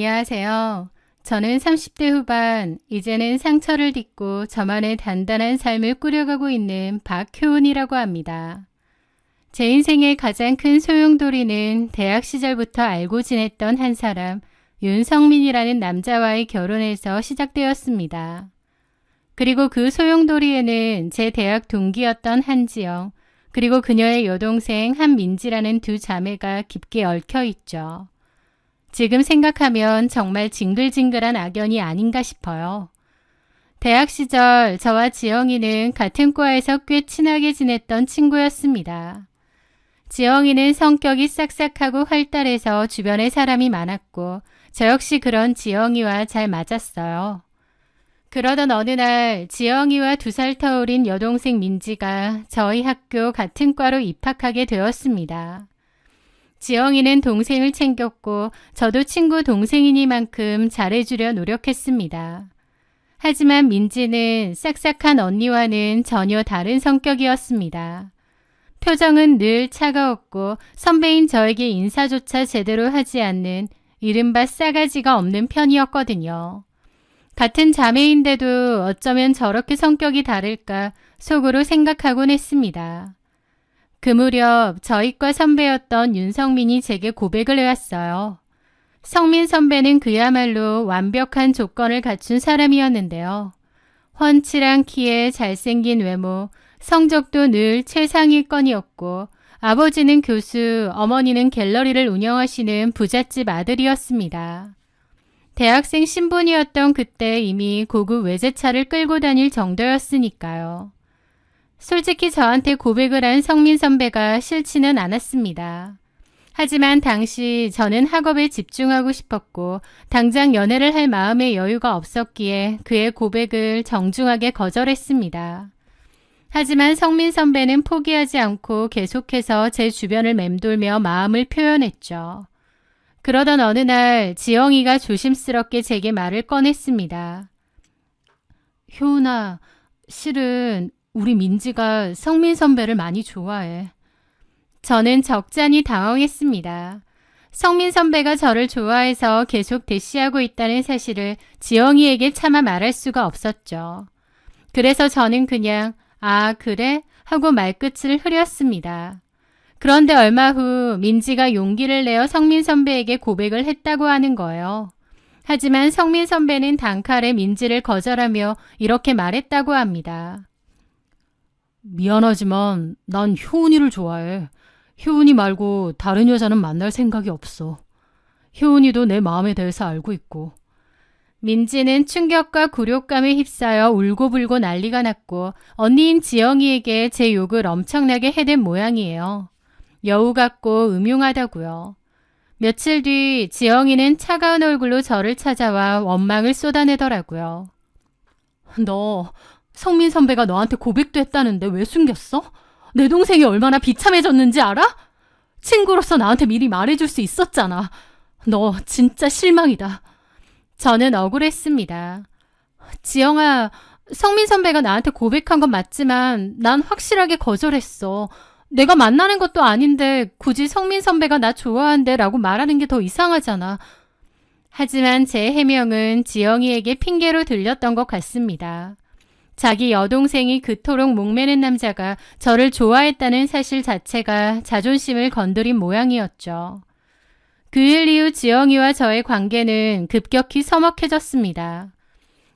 안녕하세요. 저는 30대 후반, 이제는 상처를 딛고 저만의 단단한 삶을 꾸려가고 있는 박효은이라고 합니다. 제 인생의 가장 큰 소용돌이는 대학 시절부터 알고 지냈던 한 사람, 윤성민이라는 남자와의 결혼에서 시작되었습니다. 그리고 그 소용돌이에는 제 대학 동기였던 한지영, 그리고 그녀의 여동생 한민지라는 두 자매가 깊게 얽혀 있죠. 지금 생각하면 정말 징글징글한 악연이 아닌가 싶어요. 대학 시절 저와 지영이는 같은 과에서 꽤 친하게 지냈던 친구였습니다. 지영이는 성격이 싹싹하고 활달해서 주변에 사람이 많았고 저 역시 그런 지영이와 잘 맞았어요. 그러던 어느 날 지영이와 2살 터울인 여동생 민지가 저희 학교 같은 과로 입학하게 되었습니다. 지영이는 동생을 챙겼고 저도 친구 동생이니만큼 잘해주려 노력했습니다. 하지만 민지는 싹싹한 언니와는 전혀 다른 성격이었습니다. 표정은 늘 차가웠고 선배인 저에게 인사조차 제대로 하지 않는 이른바 싸가지가 없는 편이었거든요. 같은 자매인데도 어쩌면 저렇게 성격이 다를까 속으로 생각하곤 했습니다. 그 무렵 저희과 선배였던 윤성민이 제게 고백을 해왔어요. 성민 선배는 그야말로 완벽한 조건을 갖춘 사람이었는데요. 훤칠한 키에 잘생긴 외모, 성적도 늘 최상위권이었고 아버지는 교수, 어머니는 갤러리를 운영하시는 부잣집 아들이었습니다. 대학생 신분이었던 그때 이미 고급 외제차를 끌고 다닐 정도였으니까요. 솔직히 저한테 고백을 한 성민 선배가 싫지는 않았습니다. 하지만 당시 저는 학업에 집중하고 싶었고 당장 연애를 할 마음의 여유가 없었기에 그의 고백을 정중하게 거절했습니다. 하지만 성민 선배는 포기하지 않고 계속해서 제 주변을 맴돌며 마음을 표현했죠. 그러던 어느 날 지영이가 조심스럽게 제게 말을 꺼냈습니다. 효은아, 실은 우리 민지가 성민 선배를 많이 좋아해. 저는 적잖이 당황했습니다. 성민 선배가 저를 좋아해서 계속 대시하고 있다는 사실을 지영이에게 차마 말할 수가 없었죠. 그래서 저는 그냥 아 그래? 하고 말끝을 흐렸습니다. 그런데 얼마 후 민지가 용기를 내어 성민 선배에게 고백을 했다고 하는 거예요. 하지만 성민 선배는 단칼에 민지를 거절하며 이렇게 말했다고 합니다. 미안하지만 난 효은이를 좋아해. 효은이 말고 다른 여자는 만날 생각이 없어. 효은이도 내 마음에 대해서 알고 있고. 민지는 충격과 굴욕감에 휩싸여 울고불고 난리가 났고 언니인 지영이에게 제 욕을 엄청나게 해댄 모양이에요. 여우 같고 음흉하다고요. 며칠 뒤 지영이는 차가운 얼굴로 저를 찾아와 원망을 쏟아내더라고요. 너 성민 선배가 너한테 고백도 했다는데 왜 숨겼어? 내 동생이 얼마나 비참해졌는지 알아? 친구로서 나한테 미리 말해줄 수 있었잖아. 너 진짜 실망이다. 저는 억울했습니다. 지영아, 성민 선배가 나한테 고백한 건 맞지만 난 확실하게 거절했어. 내가 만나는 것도 아닌데 굳이 성민 선배가 나 좋아한대 라고 말하는 게 더 이상하잖아. 하지만 제 해명은 지영이에게 핑계로 들렸던 것 같습니다. 자기 여동생이 그토록 목매는 남자가 저를 좋아했다는 사실 자체가 자존심을 건드린 모양이었죠. 그 일 이후 지영이와 저의 관계는 급격히 서먹해졌습니다.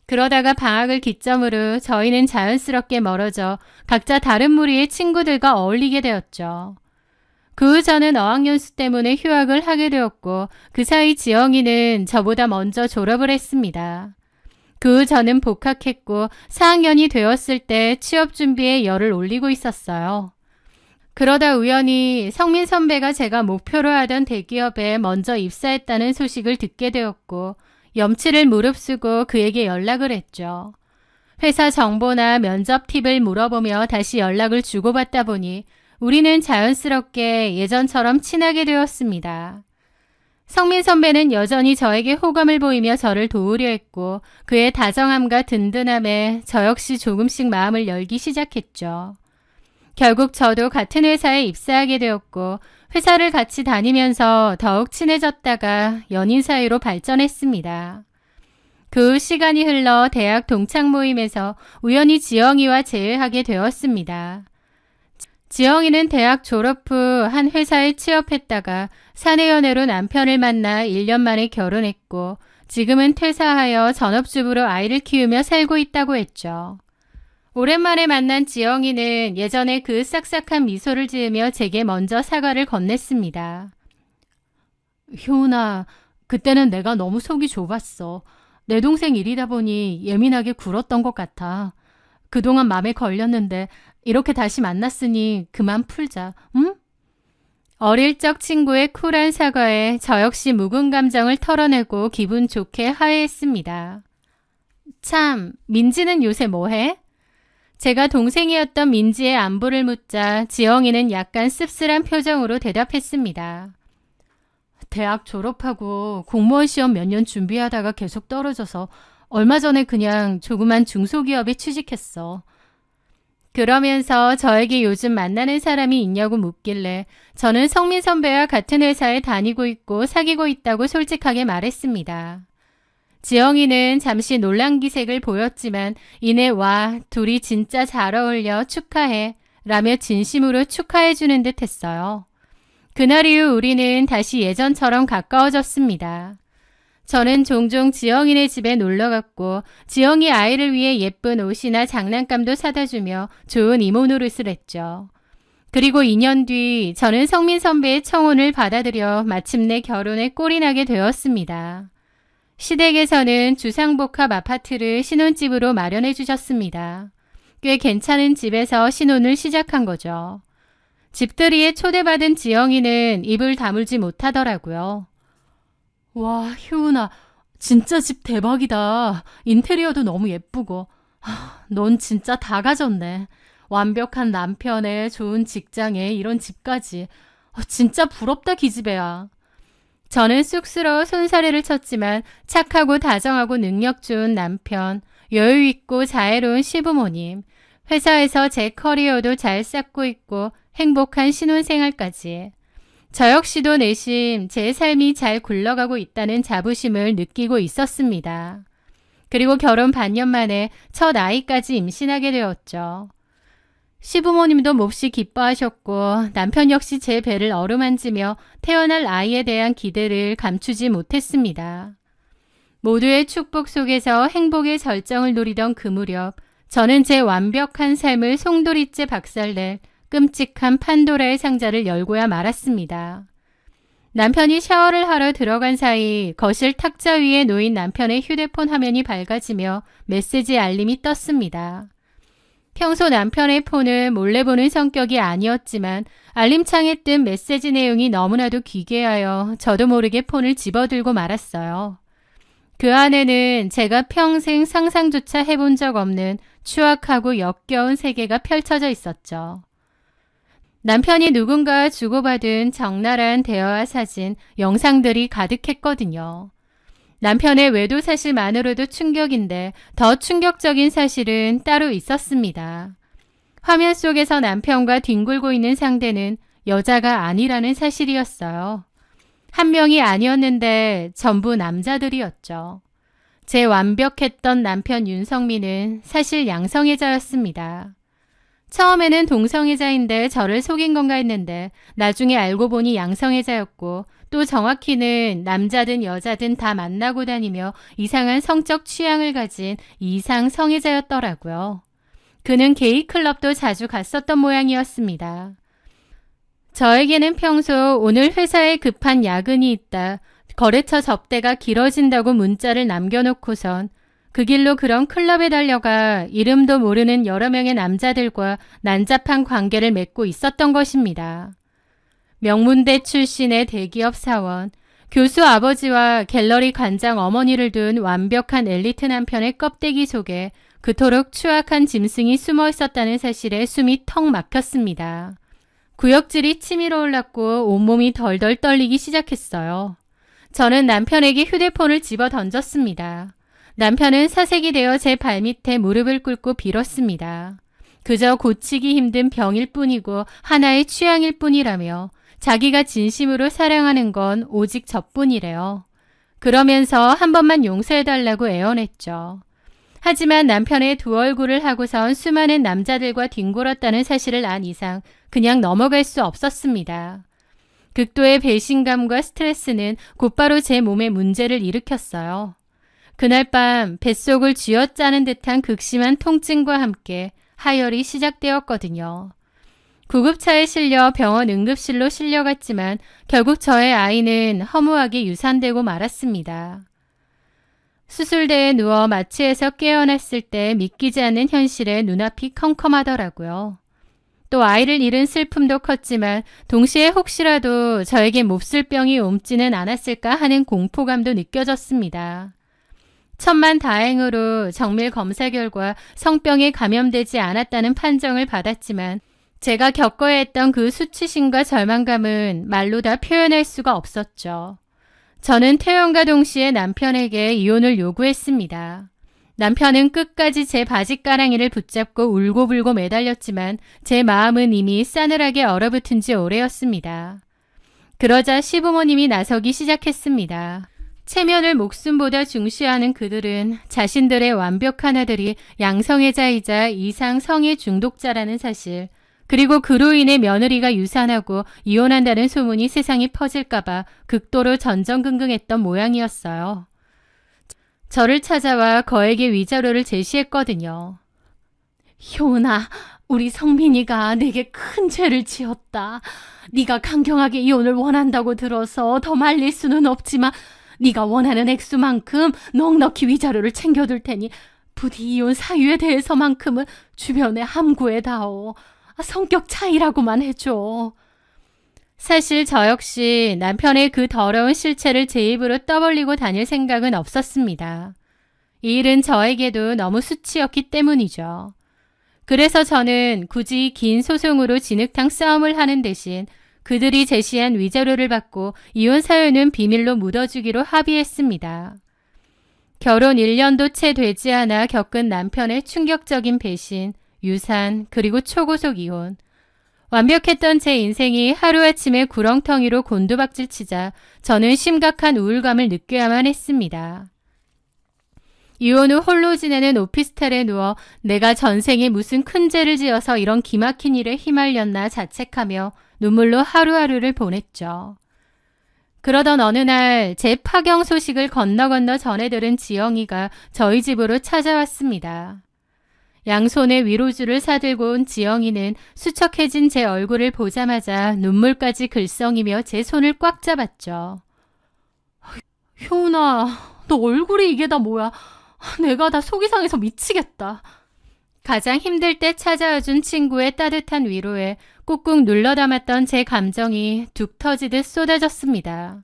그러다가 방학을 기점으로 저희는 자연스럽게 멀어져 각자 다른 무리의 친구들과 어울리게 되었죠. 그 후 저는 어학연수 때문에 휴학을 하게 되었고 그 사이 지영이는 저보다 먼저 졸업을 했습니다. 그 후 저는 복학했고 4학년이 되었을 때 취업 준비에 열을 올리고 있었어요. 그러다 우연히 성민 선배가 제가 목표로 하던 대기업에 먼저 입사했다는 소식을 듣게 되었고 염치를 무릅쓰고 그에게 연락을 했죠. 회사 정보나 면접 팁을 물어보며 다시 연락을 주고받다 보니 우리는 자연스럽게 예전처럼 친하게 되었습니다. 성민 선배는 여전히 저에게 호감을 보이며 저를 도우려 했고 그의 다정함과 든든함에 저 역시 조금씩 마음을 열기 시작했죠. 결국 저도 같은 회사에 입사하게 되었고 회사를 같이 다니면서 더욱 친해졌다가 연인 사이로 발전했습니다. 그 시간이 흘러 대학 동창 모임에서 우연히 지영이와 재회하게 되었습니다. 지영이는 대학 졸업 후 한 회사에 취업했다가 사내연애로 남편을 만나 1년 만에 결혼했고 지금은 퇴사하여 전업주부로 아이를 키우며 살고 있다고 했죠. 오랜만에 만난 지영이는 예전에 그 싹싹한 미소를 지으며 제게 먼저 사과를 건넸습니다. 효은아, 그때는 내가 너무 속이 좁았어. 내 동생 일이다 보니 예민하게 굴었던 것 같아. 그동안 맘에 걸렸는데 이렇게 다시 만났으니 그만 풀자, 응? 어릴 적 친구의 쿨한 사과에 저 역시 묵은 감정을 털어내고 기분 좋게 화해했습니다. 참, 민지는 요새 뭐해? 제가 동생이었던 민지의 안부를 묻자 지영이는 약간 씁쓸한 표정으로 대답했습니다. 대학 졸업하고 공무원 시험 몇 년 준비하다가 계속 떨어져서 얼마 전에 그냥 조그만 중소기업에 취직했어. 그러면서 저에게 요즘 만나는 사람이 있냐고 묻길래 저는 성민 선배와 같은 회사에 다니고 있고 사귀고 있다고 솔직하게 말했습니다. 지영이는 잠시 놀란기색을 보였지만 이내 와, 둘이 진짜 잘 어울려 축하해 라며 진심으로 축하해 주는 듯 했어요. 그날 이후 우리는 다시 예전처럼 가까워졌습니다. 저는 종종 지영이네 집에 놀러갔고 지영이 아이를 위해 예쁜 옷이나 장난감도 사다 주며 좋은 이모 노릇을 했죠. 그리고 2년 뒤 저는 성민 선배의 청혼을 받아들여 마침내 결혼에 꼴이 나게 되었습니다. 시댁에서는 주상복합 아파트를 신혼집으로 마련해 주셨습니다. 꽤 괜찮은 집에서 신혼을 시작한 거죠. 집들이에 초대받은 지영이는 입을 다물지 못하더라고요. 와, 효은아, 진짜 집 대박이다. 인테리어도 너무 예쁘고. 넌 진짜 다 가졌네. 완벽한 남편에 좋은 직장에 이런 집까지. 진짜 부럽다 기집애야. 저는 쑥스러워 손사래를 쳤지만 착하고 다정하고 능력 좋은 남편, 여유 있고 자애로운 시부모님, 회사에서 제 커리어도 잘 쌓고 있고 행복한 신혼생활까지. 저 역시도 내심 제 삶이 잘 굴러가고 있다는 자부심을 느끼고 있었습니다. 그리고 결혼 반년 만에 첫 아이까지 임신하게 되었죠. 시부모님도 몹시 기뻐하셨고 남편 역시 제 배를 어루만지며 태어날 아이에 대한 기대를 감추지 못했습니다. 모두의 축복 속에서 행복의 절정을 누리던 그 무렵 저는 제 완벽한 삶을 송두리째 박살낼 끔찍한 판도라의 상자를 열고야 말았습니다. 남편이 샤워를 하러 들어간 사이 거실 탁자 위에 놓인 남편의 휴대폰 화면이 밝아지며 메시지 알림이 떴습니다. 평소 남편의 폰을 몰래 보는 성격이 아니었지만 알림창에 뜬 메시지 내용이 너무나도 기괴하여 저도 모르게 폰을 집어들고 말았어요. 그 안에는 제가 평생 상상조차 해본 적 없는 추악하고 역겨운 세계가 펼쳐져 있었죠. 남편이 누군가와 주고받은 적나라한 대화와 사진, 영상들이 가득했거든요. 남편의 외도 사실만으로도 충격인데 더 충격적인 사실은 따로 있었습니다. 화면 속에서 남편과 뒹굴고 있는 상대는 여자가 아니라는 사실이었어요. 한 명이 아니었는데 전부 남자들이었죠. 제 완벽했던 남편 윤성민은 사실 양성애자였습니다. 처음에는 동성애자인데 저를 속인 건가 했는데 나중에 알고 보니 양성애자였고 또 정확히는 남자든 여자든 다 만나고 다니며 이상한 성적 취향을 가진 이상 성애자였더라고요. 그는 게이클럽도 자주 갔었던 모양이었습니다. 저에게는 평소 오늘 회사에 급한 야근이 있다, 거래처 접대가 길어진다고 문자를 남겨놓고선 그 길로 그런 클럽에 달려가 이름도 모르는 여러 명의 남자들과 난잡한 관계를 맺고 있었던 것입니다. 명문대 출신의 대기업 사원, 교수 아버지와 갤러리 관장 어머니를 둔 완벽한 엘리트 남편의 껍데기 속에 그토록 추악한 짐승이 숨어 있었다는 사실에 숨이 턱 막혔습니다. 구역질이 치밀어 올랐고 온몸이 덜덜 떨리기 시작했어요. 저는 남편에게 휴대폰을 집어 던졌습니다. 남편은 사색이 되어 제 발밑에 무릎을 꿇고 빌었습니다. 그저 고치기 힘든 병일 뿐이고 하나의 취향일 뿐이라며 자기가 진심으로 사랑하는 건 오직 저뿐이래요. 그러면서 한 번만 용서해달라고 애원했죠. 하지만 남편의 두 얼굴을 하고선 수많은 남자들과 뒹굴었다는 사실을 안 이상 그냥 넘어갈 수 없었습니다. 극도의 배신감과 스트레스는 곧바로 제 몸에 문제를 일으켰어요. 그날 밤 뱃속을 쥐어짜는 듯한 극심한 통증과 함께 하혈이 시작되었거든요. 구급차에 실려 병원 응급실로 실려갔지만 결국 저의 아이는 허무하게 유산되고 말았습니다. 수술대에 누워 마취해서 깨어났을 때 믿기지 않는 현실에 눈앞이 컴컴하더라고요. 또 아이를 잃은 슬픔도 컸지만 동시에 혹시라도 저에게 몹쓸 병이 옮지는 않았을까 하는 공포감도 느껴졌습니다. 천만다행으로 정밀 검사 결과 성병에 감염되지 않았다는 판정을 받았지만 제가 겪어야 했던 그 수치심과 절망감은 말로 다 표현할 수가 없었죠. 저는 퇴원과 동시에 남편에게 이혼을 요구했습니다. 남편은 끝까지 제 바지가랑이를 붙잡고 울고불고 매달렸지만 제 마음은 이미 싸늘하게 얼어붙은 지 오래였습니다. 그러자 시부모님이 나서기 시작했습니다. 체면을 목숨보다 중시하는 그들은 자신들의 완벽한 아들이 양성애자이자 이상 성애 중독자라는 사실, 그리고 그로 인해 며느리가 유산하고 이혼한다는 소문이 세상에 퍼질까봐 극도로 전전긍긍했던 모양이었어요. 저를 찾아와 거액의 위자료를 제시했거든요. 효은아, 우리 성민이가 내게 큰 죄를 지었다. 네가 강경하게 이혼을 원한다고 들어서 더 말릴 수는 없지만 네가 원하는 액수만큼 넉넉히 위자료를 챙겨둘 테니 부디 이혼 사유에 대해서만큼은 주변에 함구해다오. 성격 차이라고만 해줘. 사실 저 역시 남편의 그 더러운 실체를 제 입으로 떠벌리고 다닐 생각은 없었습니다. 이 일은 저에게도 너무 수치였기 때문이죠. 그래서 저는 굳이 긴 소송으로 진흙탕 싸움을 하는 대신 그들이 제시한 위자료를 받고 이혼 사유는 비밀로 묻어주기로 합의했습니다. 결혼 1년도 채 되지 않아 겪은 남편의 충격적인 배신, 유산, 그리고 초고속 이혼. 완벽했던 제 인생이 하루아침에 구렁텅이로 곤두박질 치자 저는 심각한 우울감을 느껴야만 했습니다. 이혼 후 홀로 지내는 오피스텔에 누워 내가 전생에 무슨 큰 죄를 지어서 이런 기막힌 일에 휘말렸나 자책하며 눈물로 하루하루를 보냈죠. 그러던 어느 날 제 파경 소식을 건너 전해 들은 지영이가 저희 집으로 찾아왔습니다. 양손에 위로주를 사들고 온 지영이는 수척해진 제 얼굴을 보자마자 눈물까지 글썽이며 제 손을 꽉 잡았죠. 효은아, 너 얼굴이 이게 다 뭐야? 내가 다 속이 상해서 미치겠다. 가장 힘들 때 찾아와준 친구의 따뜻한 위로에 꾹꾹 눌러 담았던 제 감정이 툭 터지듯 쏟아졌습니다.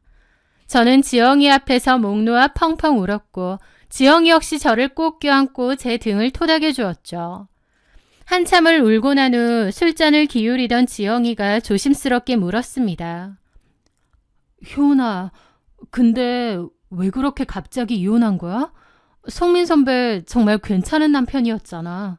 저는 지영이 앞에서 목 놓아 펑펑 울었고 지영이 역시 저를 꼭 껴안고 제 등을 토닥여 주었죠. 한참을 울고 난 후 술잔을 기울이던 지영이가 조심스럽게 물었습니다. 효은아, 근데 왜 그렇게 갑자기 이혼한 거야? 성민 선배 정말 괜찮은 남편이었잖아.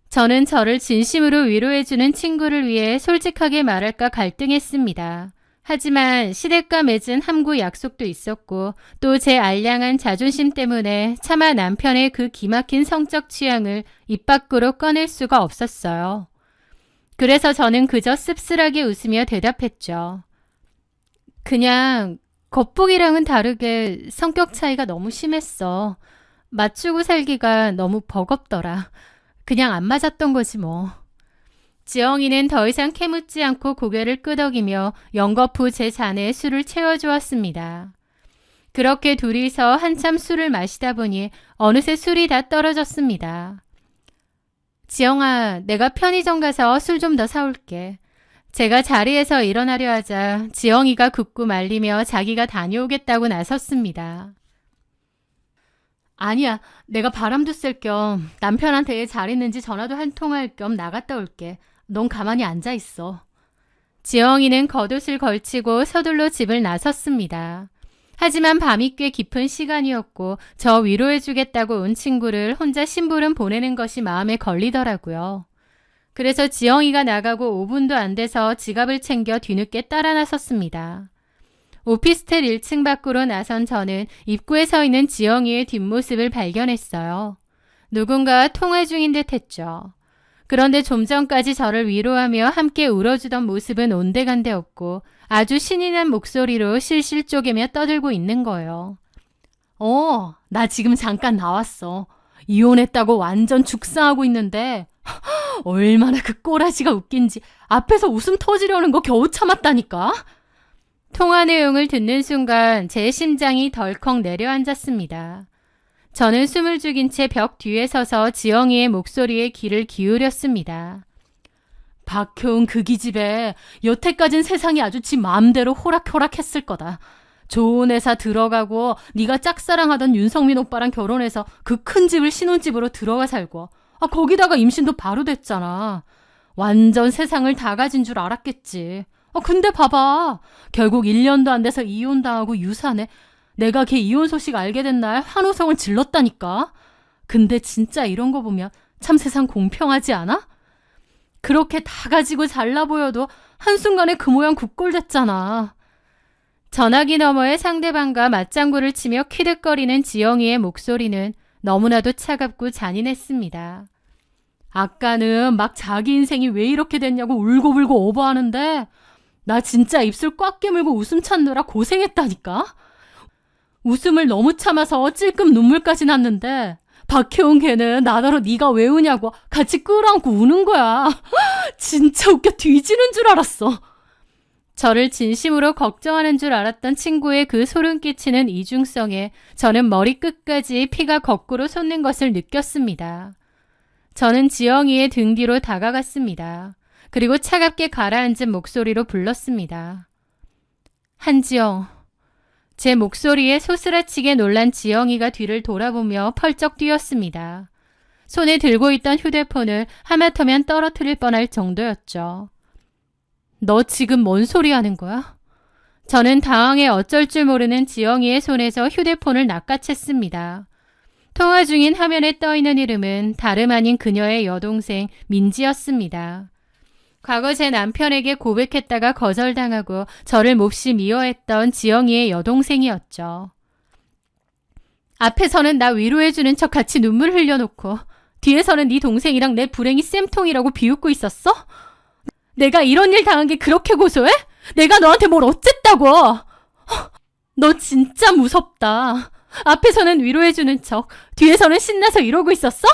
저는 저를 진심으로 위로해주는 친구를 위해 솔직하게 말할까 갈등했습니다. 하지만 시댁과 맺은 함구 약속도 있었고 또 제 알량한 자존심 때문에 차마 남편의 그 기막힌 성적 취향을 입 밖으로 꺼낼 수가 없었어요. 그래서 저는 그저 씁쓸하게 웃으며 대답했죠. 그냥 겉보기랑은 다르게 성격 차이가 너무 심했어. 맞추고 살기가 너무 버겁더라. 그냥 안 맞았던 거지 뭐. 지영이는 더 이상 캐묻지 않고 고개를 끄덕이며 연거푸 제 잔에 술을 채워주었습니다. 그렇게 둘이서 한참 술을 마시다 보니 어느새 술이 다 떨어졌습니다. 지영아, 내가 편의점 가서 술 좀 더 사올게. 제가 자리에서 일어나려 하자 지영이가 굳고 말리며 자기가 다녀오겠다고 나섰습니다. 아니야, 내가 바람도 쐴 겸 남편한테 잘 있는지 전화도 한 통할 겸 나갔다 올게. 넌 가만히 앉아있어. 지영이는 겉옷을 걸치고 서둘러 집을 나섰습니다. 하지만 밤이 꽤 깊은 시간이었고 저 위로해주겠다고 온 친구를 혼자 심부름 보내는 것이 마음에 걸리더라고요. 그래서 지영이가 나가고 5분도 안 돼서 지갑을 챙겨 뒤늦게 따라 나섰습니다. 오피스텔 1층 밖으로 나선 저는 입구에 서 있는 지영이의 뒷모습을 발견했어요. 누군가와 통화 중인 듯 했죠. 그런데 좀 전까지 저를 위로하며 함께 울어주던 모습은 온데간데 없고 아주 신이 난 목소리로 실실 쪼개며 떠들고 있는 거예요. 나 지금 잠깐 나왔어. 이혼했다고 완전 죽상하고 있는데 얼마나 그 꼬라지가 웃긴지 앞에서 웃음 터지려는 거 겨우 참았다니까. 통화 내용을 듣는 순간 제 심장이 덜컥 내려앉았습니다. 저는 숨을 죽인 채 벽 뒤에 서서 지영이의 목소리에 귀를 기울였습니다. 박효은 그 기집애 여태까진 세상이 아주 지 마음대로 호락호락했을 거다. 좋은 회사 들어가고 네가 짝사랑하던 윤성민 오빠랑 결혼해서 그 큰 집을 신혼집으로 들어가 살고 거기다가 임신도 바로 됐잖아. 완전 세상을 다 가진 줄 알았겠지. 근데 봐봐. 결국 1년도 안 돼서 이혼당하고 유산해. 내가 걔 이혼 소식 알게 된 날 환호성을 질렀다니까. 근데 진짜 이런 거 보면 참 세상 공평하지 않아? 그렇게 다 가지고 잘나 보여도 한순간에 그 모양 굳골됐잖아. 전화기 너머의 상대방과 맞장구를 치며 퀴득거리는 지영이의 목소리는 너무나도 차갑고 잔인했습니다. 아까는 막 자기 인생이 왜 이렇게 됐냐고 울고불고 오버하는데 나 진짜 입술 꽉 깨물고 웃음 참느라 고생했다니까. 웃음을 너무 참아서 찔끔 눈물까지 났는데 박혜원 걔는 나더러 네가 왜 우냐고 같이 끌어안고 우는 거야. 진짜 웃겨 뒤지는 줄 알았어. 저를 진심으로 걱정하는 줄 알았던 친구의 그 소름 끼치는 이중성에 저는 머리끝까지 피가 거꾸로 솟는 것을 느꼈습니다. 저는 지영이의 등 뒤로 다가갔습니다. 그리고 차갑게 가라앉은 목소리로 불렀습니다. 한지영. 제 목소리에 소스라치게 놀란 지영이가 뒤를 돌아보며 펄쩍 뛰었습니다. 손에 들고 있던 휴대폰을 하마터면 떨어뜨릴 뻔할 정도였죠. 너 지금 뭔 소리 하는 거야? 저는 당황해 어쩔 줄 모르는 지영이의 손에서 휴대폰을 낚아챘습니다. 통화 중인 화면에 떠있는 이름은 다름 아닌 그녀의 여동생 민지였습니다. 과거 제 남편에게 고백했다가 거절당하고 저를 몹시 미워했던 지영이의 여동생이었죠. 앞에서는 나 위로해주는 척 같이 눈물 흘려놓고 뒤에서는 네 동생이랑 내 불행이 쌤통이라고 비웃고 있었어? 내가 이런 일 당한 게 그렇게 고소해? 내가 너한테 뭘 어쨌다고? 너 진짜 무섭다. 앞에서는 위로해주는 척, 뒤에서는 신나서 이러고 있었어?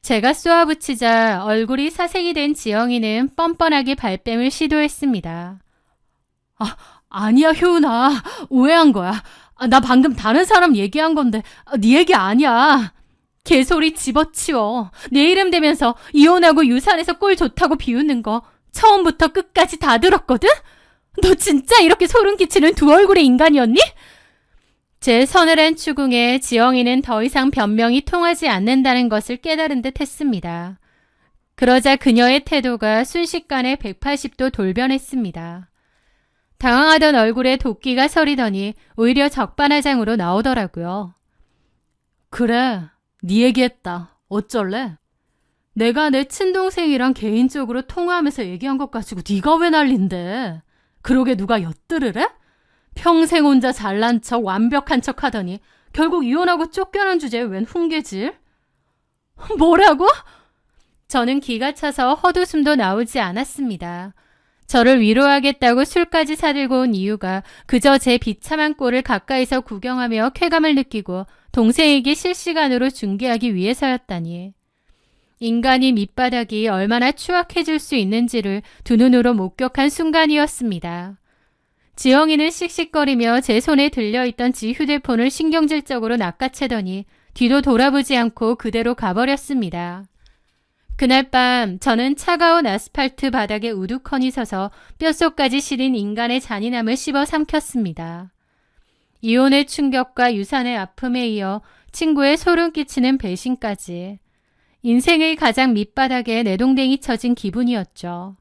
제가 쏘아붙이자 얼굴이 사색이 된 지영이는 뻔뻔하게 발뺌을 시도했습니다. 아니야 효은아. 오해한 거야. 나 방금 다른 사람 얘기한 건데 네 얘기 아니야. 개소리 집어치워. 내 이름 대면서 이혼하고 유산해서 꼴 좋다고 비웃는 거 처음부터 끝까지 다 들었거든? 너 진짜 이렇게 소름 끼치는 두 얼굴의 인간이었니? 제 서늘한 추궁에 지영이는 더 이상 변명이 통하지 않는다는 것을 깨달은 듯 했습니다. 그러자 그녀의 태도가 순식간에 180도 돌변했습니다. 당황하던 얼굴에 도끼가 서리더니 오히려 적반하장으로 나오더라고요. 그래, 네 얘기했다. 어쩔래? 내가 내 친동생이랑 개인적으로 통화하면서 얘기한 것 가지고 네가 왜 난린데? 그러게 누가 엿들으래? 평생 혼자 잘난 척 완벽한 척 하더니 결국 이혼하고 쫓겨난 주제에 웬 훈계질? 뭐라고? 저는 기가 차서 헛웃음도 나오지 않았습니다. 저를 위로하겠다고 술까지 사들고 온 이유가 그저 제 비참한 꼴을 가까이서 구경하며 쾌감을 느끼고 동생에게 실시간으로 중계하기 위해서였다니. 인간이 밑바닥이 얼마나 추악해질 수 있는지를 두 눈으로 목격한 순간이었습니다. 지영이는 씩씩거리며 제 손에 들려있던 지 휴대폰을 신경질적으로 낚아채더니 뒤도 돌아보지 않고 그대로 가버렸습니다. 그날 밤 저는 차가운 아스팔트 바닥에 우두커니 서서 뼛속까지 시린 인간의 잔인함을 씹어 삼켰습니다. 이혼의 충격과 유산의 아픔에 이어 친구의 소름 끼치는 배신까지. 인생의 가장 밑바닥에 내동댕이 쳐진 기분이었죠.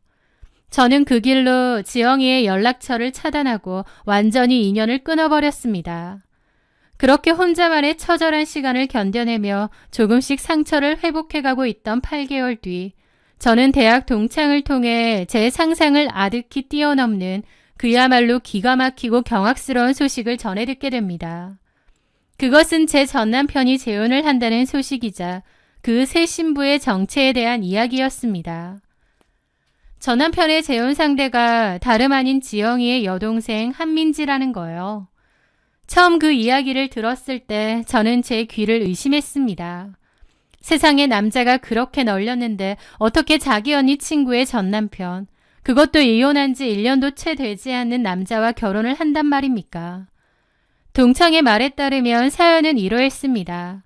저는 그 길로 지영이의 연락처를 차단하고 완전히 인연을 끊어버렸습니다. 그렇게 혼자만의 처절한 시간을 견뎌내며 조금씩 상처를 회복해가고 있던 8개월 뒤 저는 대학 동창을 통해 제 상상을 아득히 뛰어넘는 그야말로 기가 막히고 경악스러운 소식을 전해 듣게 됩니다. 그것은 제 전남편이 재혼을 한다는 소식이자 그 새 신부의 정체에 대한 이야기였습니다. 전남편의 재혼 상대가 다름 아닌 지영이의 여동생 한민지라는 거예요. 처음 그 이야기를 들었을 때 저는 제 귀를 의심했습니다. 세상에 남자가 그렇게 널렸는데 어떻게 자기 언니 친구의 전남편, 그것도 이혼한 지 1년도 채 되지 않는 남자와 결혼을 한단 말입니까? 동창의 말에 따르면 사연은 이러했습니다.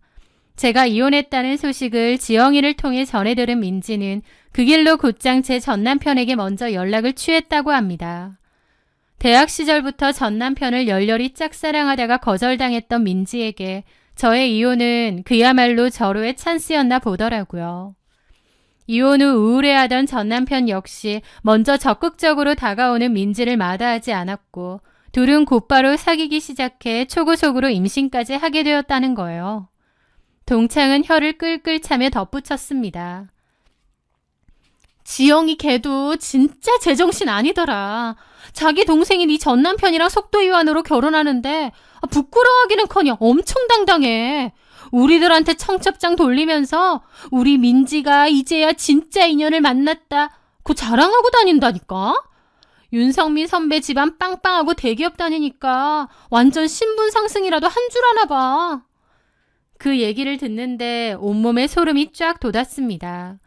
제가 이혼했다는 소식을 지영이를 통해 전해 들은 민지는 그 길로 곧장 제 전남편에게 먼저 연락을 취했다고 합니다. 대학 시절부터 전남편을 열렬히 짝사랑하다가 거절당했던 민지에게 저의 이혼은 그야말로 절호의 찬스였나 보더라고요. 이혼 후 우울해하던 전남편 역시 먼저 적극적으로 다가오는 민지를 마다하지 않았고 둘은 곧바로 사귀기 시작해 초고속으로 임신까지 하게 되었다는 거예요. 동창은 혀를 끌끌 차며 덧붙였습니다. 지영이 걔도 진짜 제정신 아니더라. 자기 동생이 네 전남편이랑 속도 위반으로 결혼하는데 부끄러워하기는커녕 엄청 당당해. 우리들한테 청첩장 돌리면서 우리 민지가 이제야 진짜 인연을 만났다 고 자랑하고 다닌다니까. 윤성민 선배 집안 빵빵하고 대기업 다니니까 완전 신분 상승이라도 한 줄 아나 봐. 그 얘기를 듣는데 온몸에 소름이 쫙 돋았습니다.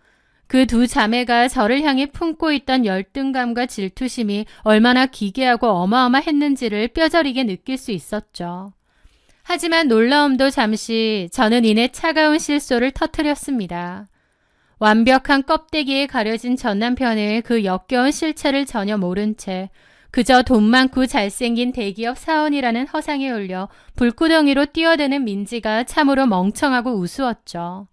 그 두 자매가 저를 향해 품고 있던 열등감과 질투심이 얼마나 기괴하고 어마어마했는지를 뼈저리게 느낄 수 있었죠. 하지만 놀라움도 잠시 저는 이내 차가운 실소를 터뜨렸습니다. 완벽한 껍데기에 가려진 전남편의 그 역겨운 실체를 전혀 모른 채 그저 돈 많고 잘생긴 대기업 사원이라는 허상에 올려 불구덩이로 뛰어드는 민지가 참으로 멍청하고 우스웠죠.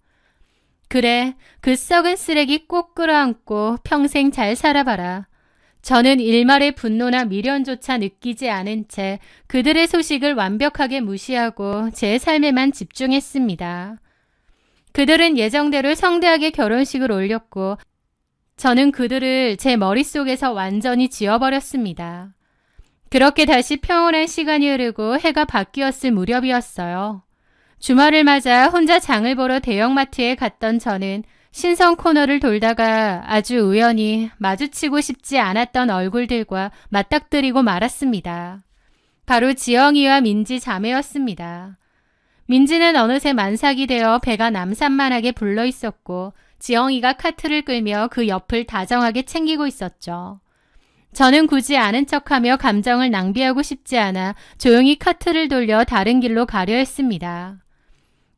그래, 그 썩은 쓰레기 꼭 끌어안고 평생 잘 살아봐라. 저는 일말의 분노나 미련조차 느끼지 않은 채 그들의 소식을 완벽하게 무시하고 제 삶에만 집중했습니다. 그들은 예정대로 성대하게 결혼식을 올렸고 저는 그들을 제 머릿속에서 완전히 지워버렸습니다. 그렇게 다시 평온한 시간이 흐르고 해가 바뀌었을 무렵이었어요. 주말을 맞아 혼자 장을 보러 대형마트에 갔던 저는 신선 코너를 돌다가 아주 우연히 마주치고 싶지 않았던 얼굴들과 맞닥뜨리고 말았습니다. 바로 지영이와 민지 자매였습니다. 민지는 어느새 만삭이 되어 배가 남산만하게 불러 있었고 지영이가 카트를 끌며 그 옆을 다정하게 챙기고 있었죠. 저는 굳이 아는 척하며 감정을 낭비하고 싶지 않아 조용히 카트를 돌려 다른 길로 가려 했습니다.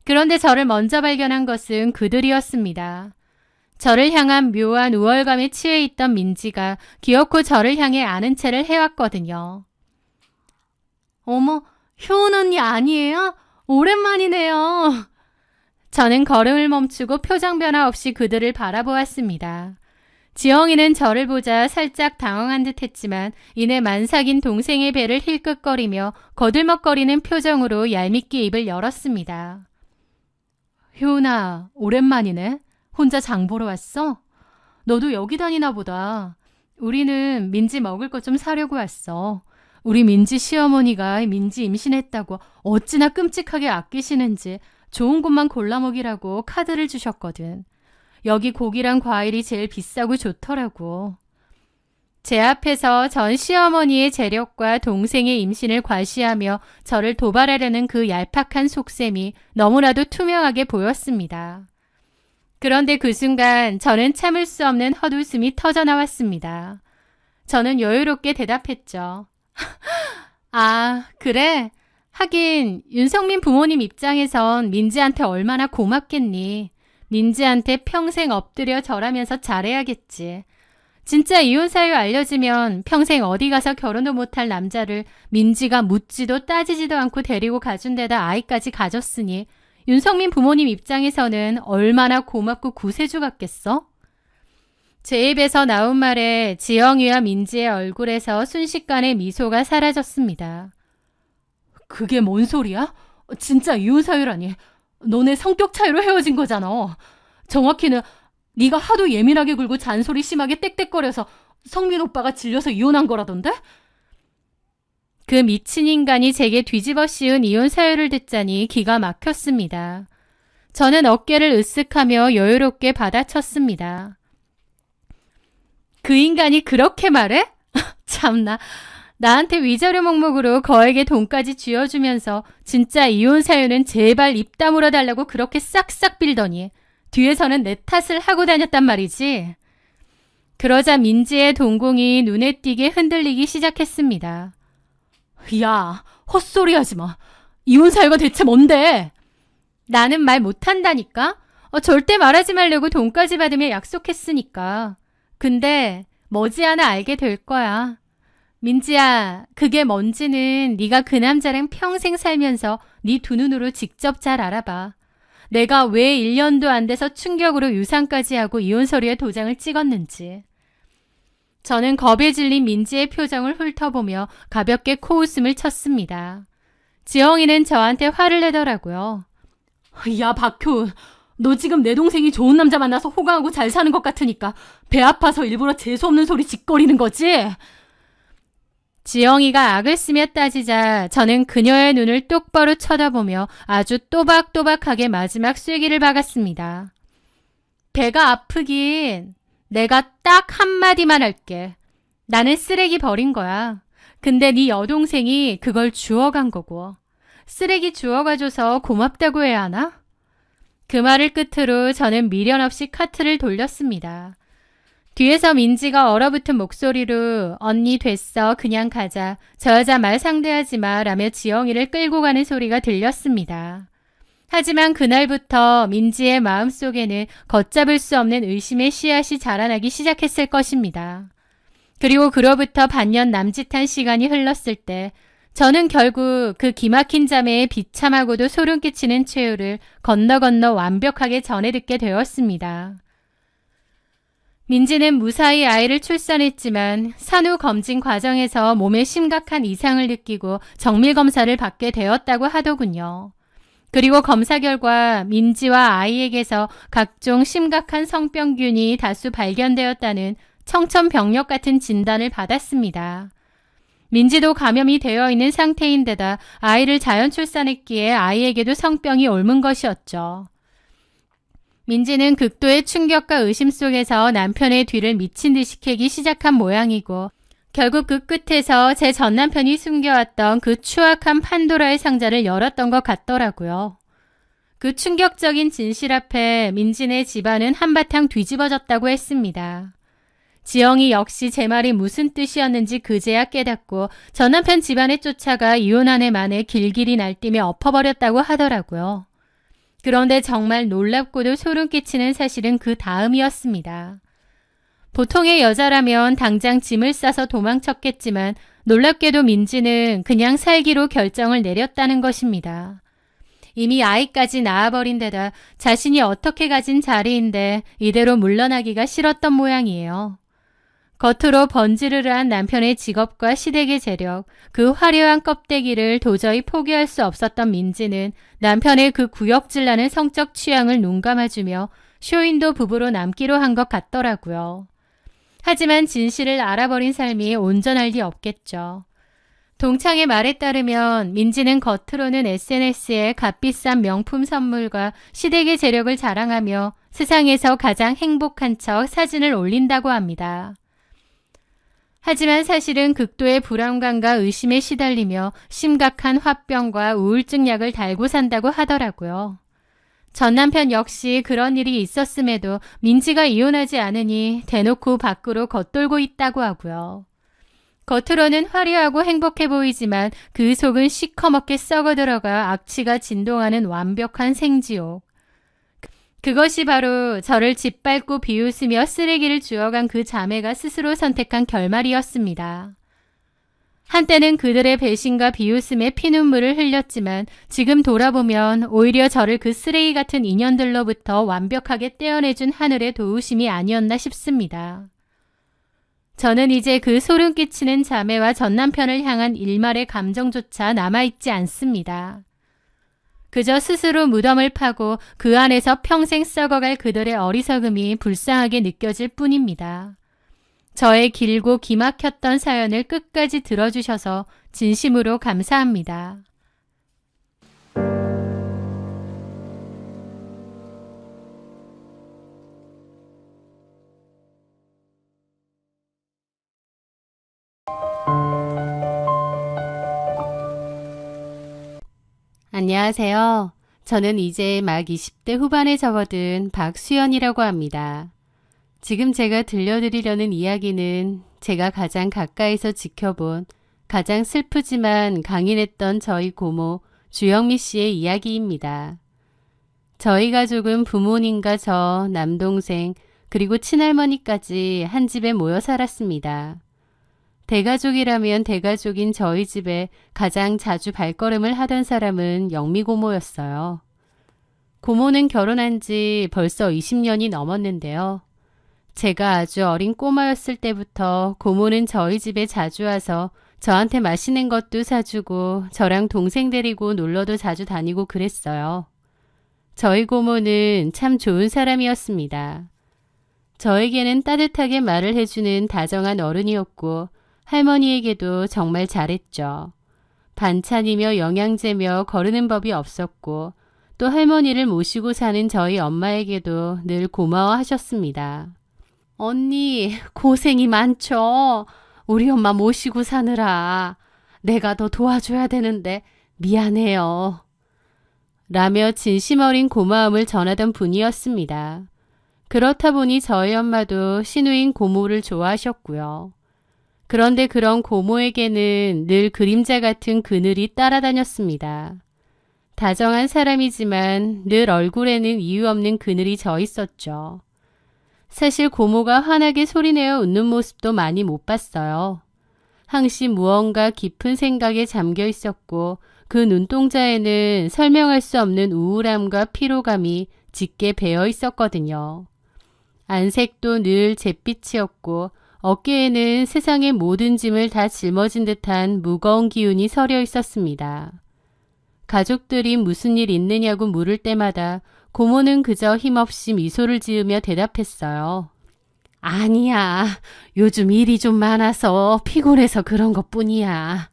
그런데 저를 먼저 발견한 것은 그들이었습니다. 저를 향한 묘한 우월감에 취해 있던 민지가 기어코 저를 향해 아는 체를 해왔거든요. 어머, 효은 언니 아니에요? 오랜만이네요. 저는 걸음을 멈추고 표정 변화 없이 그들을 바라보았습니다. 지영이는 저를 보자 살짝 당황한 듯 했지만 이내 만삭인 동생의 배를 힐끗거리며 거들먹거리는 표정으로 얄밉게 입을 열었습니다. 효은아, 오랜만이네. 혼자 장 보러 왔어? 너도 여기 다니나 보다. 우리는 민지 먹을 것 좀 사려고 왔어. 우리 민지 시어머니가 민지 임신했다고 어찌나 끔찍하게 아끼시는지 좋은 것만 골라 먹이라고 카드를 주셨거든. 여기 고기랑 과일이 제일 비싸고 좋더라고. 제 앞에서 전 시어머니의 재력과 동생의 임신을 과시하며 저를 도발하려는 그 얄팍한 속셈이 너무나도 투명하게 보였습니다. 그런데 그 순간 저는 참을 수 없는 헛웃음이 터져나왔습니다. 저는 여유롭게 대답했죠. 아, 그래? 하긴 윤성민 부모님 입장에선 민지한테 얼마나 고맙겠니. 민지한테 평생 엎드려 절하면서 잘해야겠지. 진짜 이혼 사유 알려지면 평생 어디 가서 결혼도 못할 남자를 민지가 묻지도 따지지도 않고 데리고 가준 데다 아이까지 가졌으니 윤성민 부모님 입장에서는 얼마나 고맙고 구세주 같겠어? 제 입에서 나온 말에 지영이와 민지의 얼굴에서 순식간에 미소가 사라졌습니다. 그게 뭔 소리야? 진짜 이혼 사유라니. 너네 성격 차이로 헤어진 거잖아. 정확히는 네가 하도 예민하게 굴고 잔소리 심하게 떽떽거려서 성민 오빠가 질려서 이혼한 거라던데? 그 미친 인간이 제게 뒤집어 씌운 이혼 사유를 듣자니 기가 막혔습니다. 저는 어깨를 으쓱하며 여유롭게 받아쳤습니다. 그 인간이 그렇게 말해? 참나. 나한테 위자료 목목으로 거액의 돈까지 쥐어주면서 진짜 이혼 사유는 제발 입 다물어 달라고 그렇게 싹싹 빌더니 뒤에서는 내 탓을 하고 다녔단 말이지. 그러자 민지의 동공이 눈에 띄게 흔들리기 시작했습니다. 야, 헛소리 하지 마. 이혼 사유가 대체 뭔데? 나는 말 못한다니까? 절대 말하지 말려고 돈까지 받으며 약속했으니까. 근데 머지않아 알게 될 거야. 민지야, 그게 뭔지는 네가 그 남자랑 평생 살면서 네 두 눈으로 직접 잘 알아봐. 내가 왜 1년도 안 돼서 충격으로 유산까지 하고 이혼 서류에 도장을 찍었는지. 저는 겁에 질린 민지의 표정을 훑어보며 가볍게 코웃음을 쳤습니다. 지영이는 저한테 화를 내더라고요. 야, 박효은. 너 지금 내 동생이 좋은 남자 만나서 호강하고 잘 사는 것 같으니까 배 아파서 일부러 재수없는 소리 짓거리는 거지? 지영이가 악을 쓰며 따지자 저는 그녀의 눈을 똑바로 쳐다보며 아주 또박또박하게 마지막 쐐기를 박았습니다. 배가 아프긴 내가 딱 한마디만 할게. 나는 쓰레기 버린 거야. 근데 네 여동생이 그걸 주워간 거고. 쓰레기 주워가줘서 고맙다고 해야 하나? 그 말을 끝으로 저는 미련 없이 카트를 돌렸습니다. 뒤에서 민지가 얼어붙은 목소리로 언니 됐어 그냥 가자. 저 여자 말 상대하지 마 라며 지영이를 끌고 가는 소리가 들렸습니다. 하지만 그날부터 민지의 마음속에는 걷잡을 수 없는 의심의 씨앗이 자라나기 시작했을 것입니다. 그리고 그로부터 반년 남짓한 시간이 흘렀을 때 저는 결국 그 기막힌 자매의 비참하고도 소름 끼치는 최후를 건너 완벽하게 전해 듣게 되었습니다. 민지는 무사히 아이를 출산했지만 산후 검진 과정에서 몸에 심각한 이상을 느끼고 정밀 검사를 받게 되었다고 하더군요. 그리고 검사 결과 민지와 아이에게서 각종 심각한 성병균이 다수 발견되었다는 청천벽력 같은 진단을 받았습니다. 민지도 감염이 되어 있는 상태인데다 아이를 자연 출산했기에 아이에게도 성병이 옮은 것이었죠. 민지는 극도의 충격과 의심 속에서 남편의 뒤를 미친 듯이 캐기 시작한 모양이고 결국 그 끝에서 제 전남편이 숨겨왔던 그 추악한 판도라의 상자를 열었던 것 같더라고요. 그 충격적인 진실 앞에 민지네 집안은 한바탕 뒤집어졌다고 했습니다. 지영이 역시 제 말이 무슨 뜻이었는지 그제야 깨닫고 전남편 집안에 쫓아가 이혼 한 해 만에 길길이 날뛰며 엎어버렸다고 하더라고요. 그런데 정말 놀랍고도 소름 끼치는 사실은 그 다음이었습니다. 보통의 여자라면 당장 짐을 싸서 도망쳤겠지만 놀랍게도 민지는 그냥 살기로 결정을 내렸다는 것입니다. 이미 아이까지 낳아버린 데다 자신이 어떻게 가진 자리인데 이대로 물러나기가 싫었던 모양이에요. 겉으로 번지르르한 남편의 직업과 시댁의 재력, 그 화려한 껍데기를 도저히 포기할 수 없었던 민지는 남편의 그 구역질나는 성적 취향을 눈감아주며 쇼윈도 부부로 남기로 한 것 같더라고요. 하지만 진실을 알아버린 삶이 온전할 리 없겠죠. 동창의 말에 따르면 민지는 겉으로는 SNS에 값비싼 명품 선물과 시댁의 재력을 자랑하며 세상에서 가장 행복한 척 사진을 올린다고 합니다. 하지만 사실은 극도의 불안감과 의심에 시달리며 심각한 화병과 우울증 약을 달고 산다고 하더라고요. 전 남편 역시 그런 일이 있었음에도 민지가 이혼하지 않으니 대놓고 밖으로 겉돌고 있다고 하고요. 겉으로는 화려하고 행복해 보이지만 그 속은 시커멓게 썩어들어가 악취가 진동하는 완벽한 생지옥. 그것이 바로 저를 짓밟고 비웃으며 쓰레기를 주워간 그 자매가 스스로 선택한 결말이었습니다. 한때는 그들의 배신과 비웃음에 피눈물을 흘렸지만 지금 돌아보면 오히려 저를 그 쓰레기 같은 인연들로부터 완벽하게 떼어내준 하늘의 도우심이 아니었나 싶습니다. 저는 이제 그 소름 끼치는 자매와 전남편을 향한 일말의 감정조차 남아있지 않습니다. 그저 스스로 무덤을 파고 그 안에서 평생 썩어갈 그들의 어리석음이 불쌍하게 느껴질 뿐입니다. 저의 길고 기막혔던 사연을 끝까지 들어주셔서 진심으로 감사합니다. 안녕하세요. 저는 이제 막 20대 후반에 접어든 박수연이라고 합니다. 지금 제가 들려드리려는 이야기는 제가 가장 가까이서 지켜본 가장 슬프지만 강인했던 저희 고모 주영미 씨의 이야기입니다. 저희 가족은 부모님과 저, 남동생, 그리고 친할머니까지 한 집에 모여 살았습니다. 대가족이라면 대가족인 저희 집에 가장 자주 발걸음을 하던 사람은 영미 고모였어요. 고모는 결혼한 지 벌써 20년이 넘었는데요. 제가 아주 어린 꼬마였을 때부터 고모는 저희 집에 자주 와서 저한테 맛있는 것도 사주고 저랑 동생 데리고 놀러도 자주 다니고 그랬어요. 저희 고모는 참 좋은 사람이었습니다. 저에게는 따뜻하게 말을 해주는 다정한 어른이었고 할머니에게도 정말 잘했죠. 반찬이며 영양제며 거르는 법이 없었고 또 할머니를 모시고 사는 저희 엄마에게도 늘 고마워하셨습니다. 언니 고생이 많죠. 우리 엄마 모시고 사느라 내가 더 도와줘야 되는데 미안해요. 라며 진심 어린 고마움을 전하던 분이었습니다. 그렇다 보니 저희 엄마도 시누인 고모를 좋아하셨고요. 그런데 그런 고모에게는 늘 그림자 같은 그늘이 따라다녔습니다. 다정한 사람이지만 늘 얼굴에는 이유 없는 그늘이 져 있었죠. 사실 고모가 환하게 소리내어 웃는 모습도 많이 못 봤어요. 항시 무언가 깊은 생각에 잠겨 있었고 그 눈동자에는 설명할 수 없는 우울함과 피로감이 짙게 배어 있었거든요. 안색도 늘 잿빛이었고 어깨에는 세상의 모든 짐을 다 짊어진 듯한 무거운 기운이 서려 있었습니다. 가족들이 무슨 일 있느냐고 물을 때마다 고모는 그저 힘없이 미소를 지으며 대답했어요. 아니야, 요즘 일이 좀 많아서 피곤해서 그런 것뿐이야.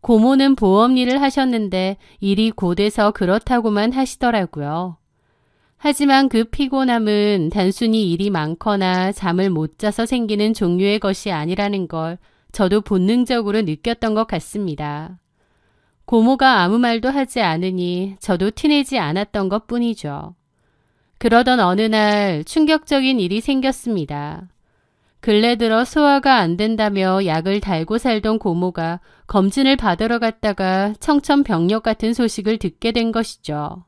고모는 보험 일을 하셨는데 일이 고돼서 그렇다고만 하시더라고요. 하지만 그 피곤함은 단순히 일이 많거나 잠을 못 자서 생기는 종류의 것이 아니라는 걸 저도 본능적으로 느꼈던 것 같습니다. 고모가 아무 말도 하지 않으니 저도 티내지 않았던 것 뿐이죠. 그러던 어느 날 충격적인 일이 생겼습니다. 근래 들어 소화가 안 된다며 약을 달고 살던 고모가 검진을 받으러 갔다가 청천벽력 같은 소식을 듣게 된 것이죠.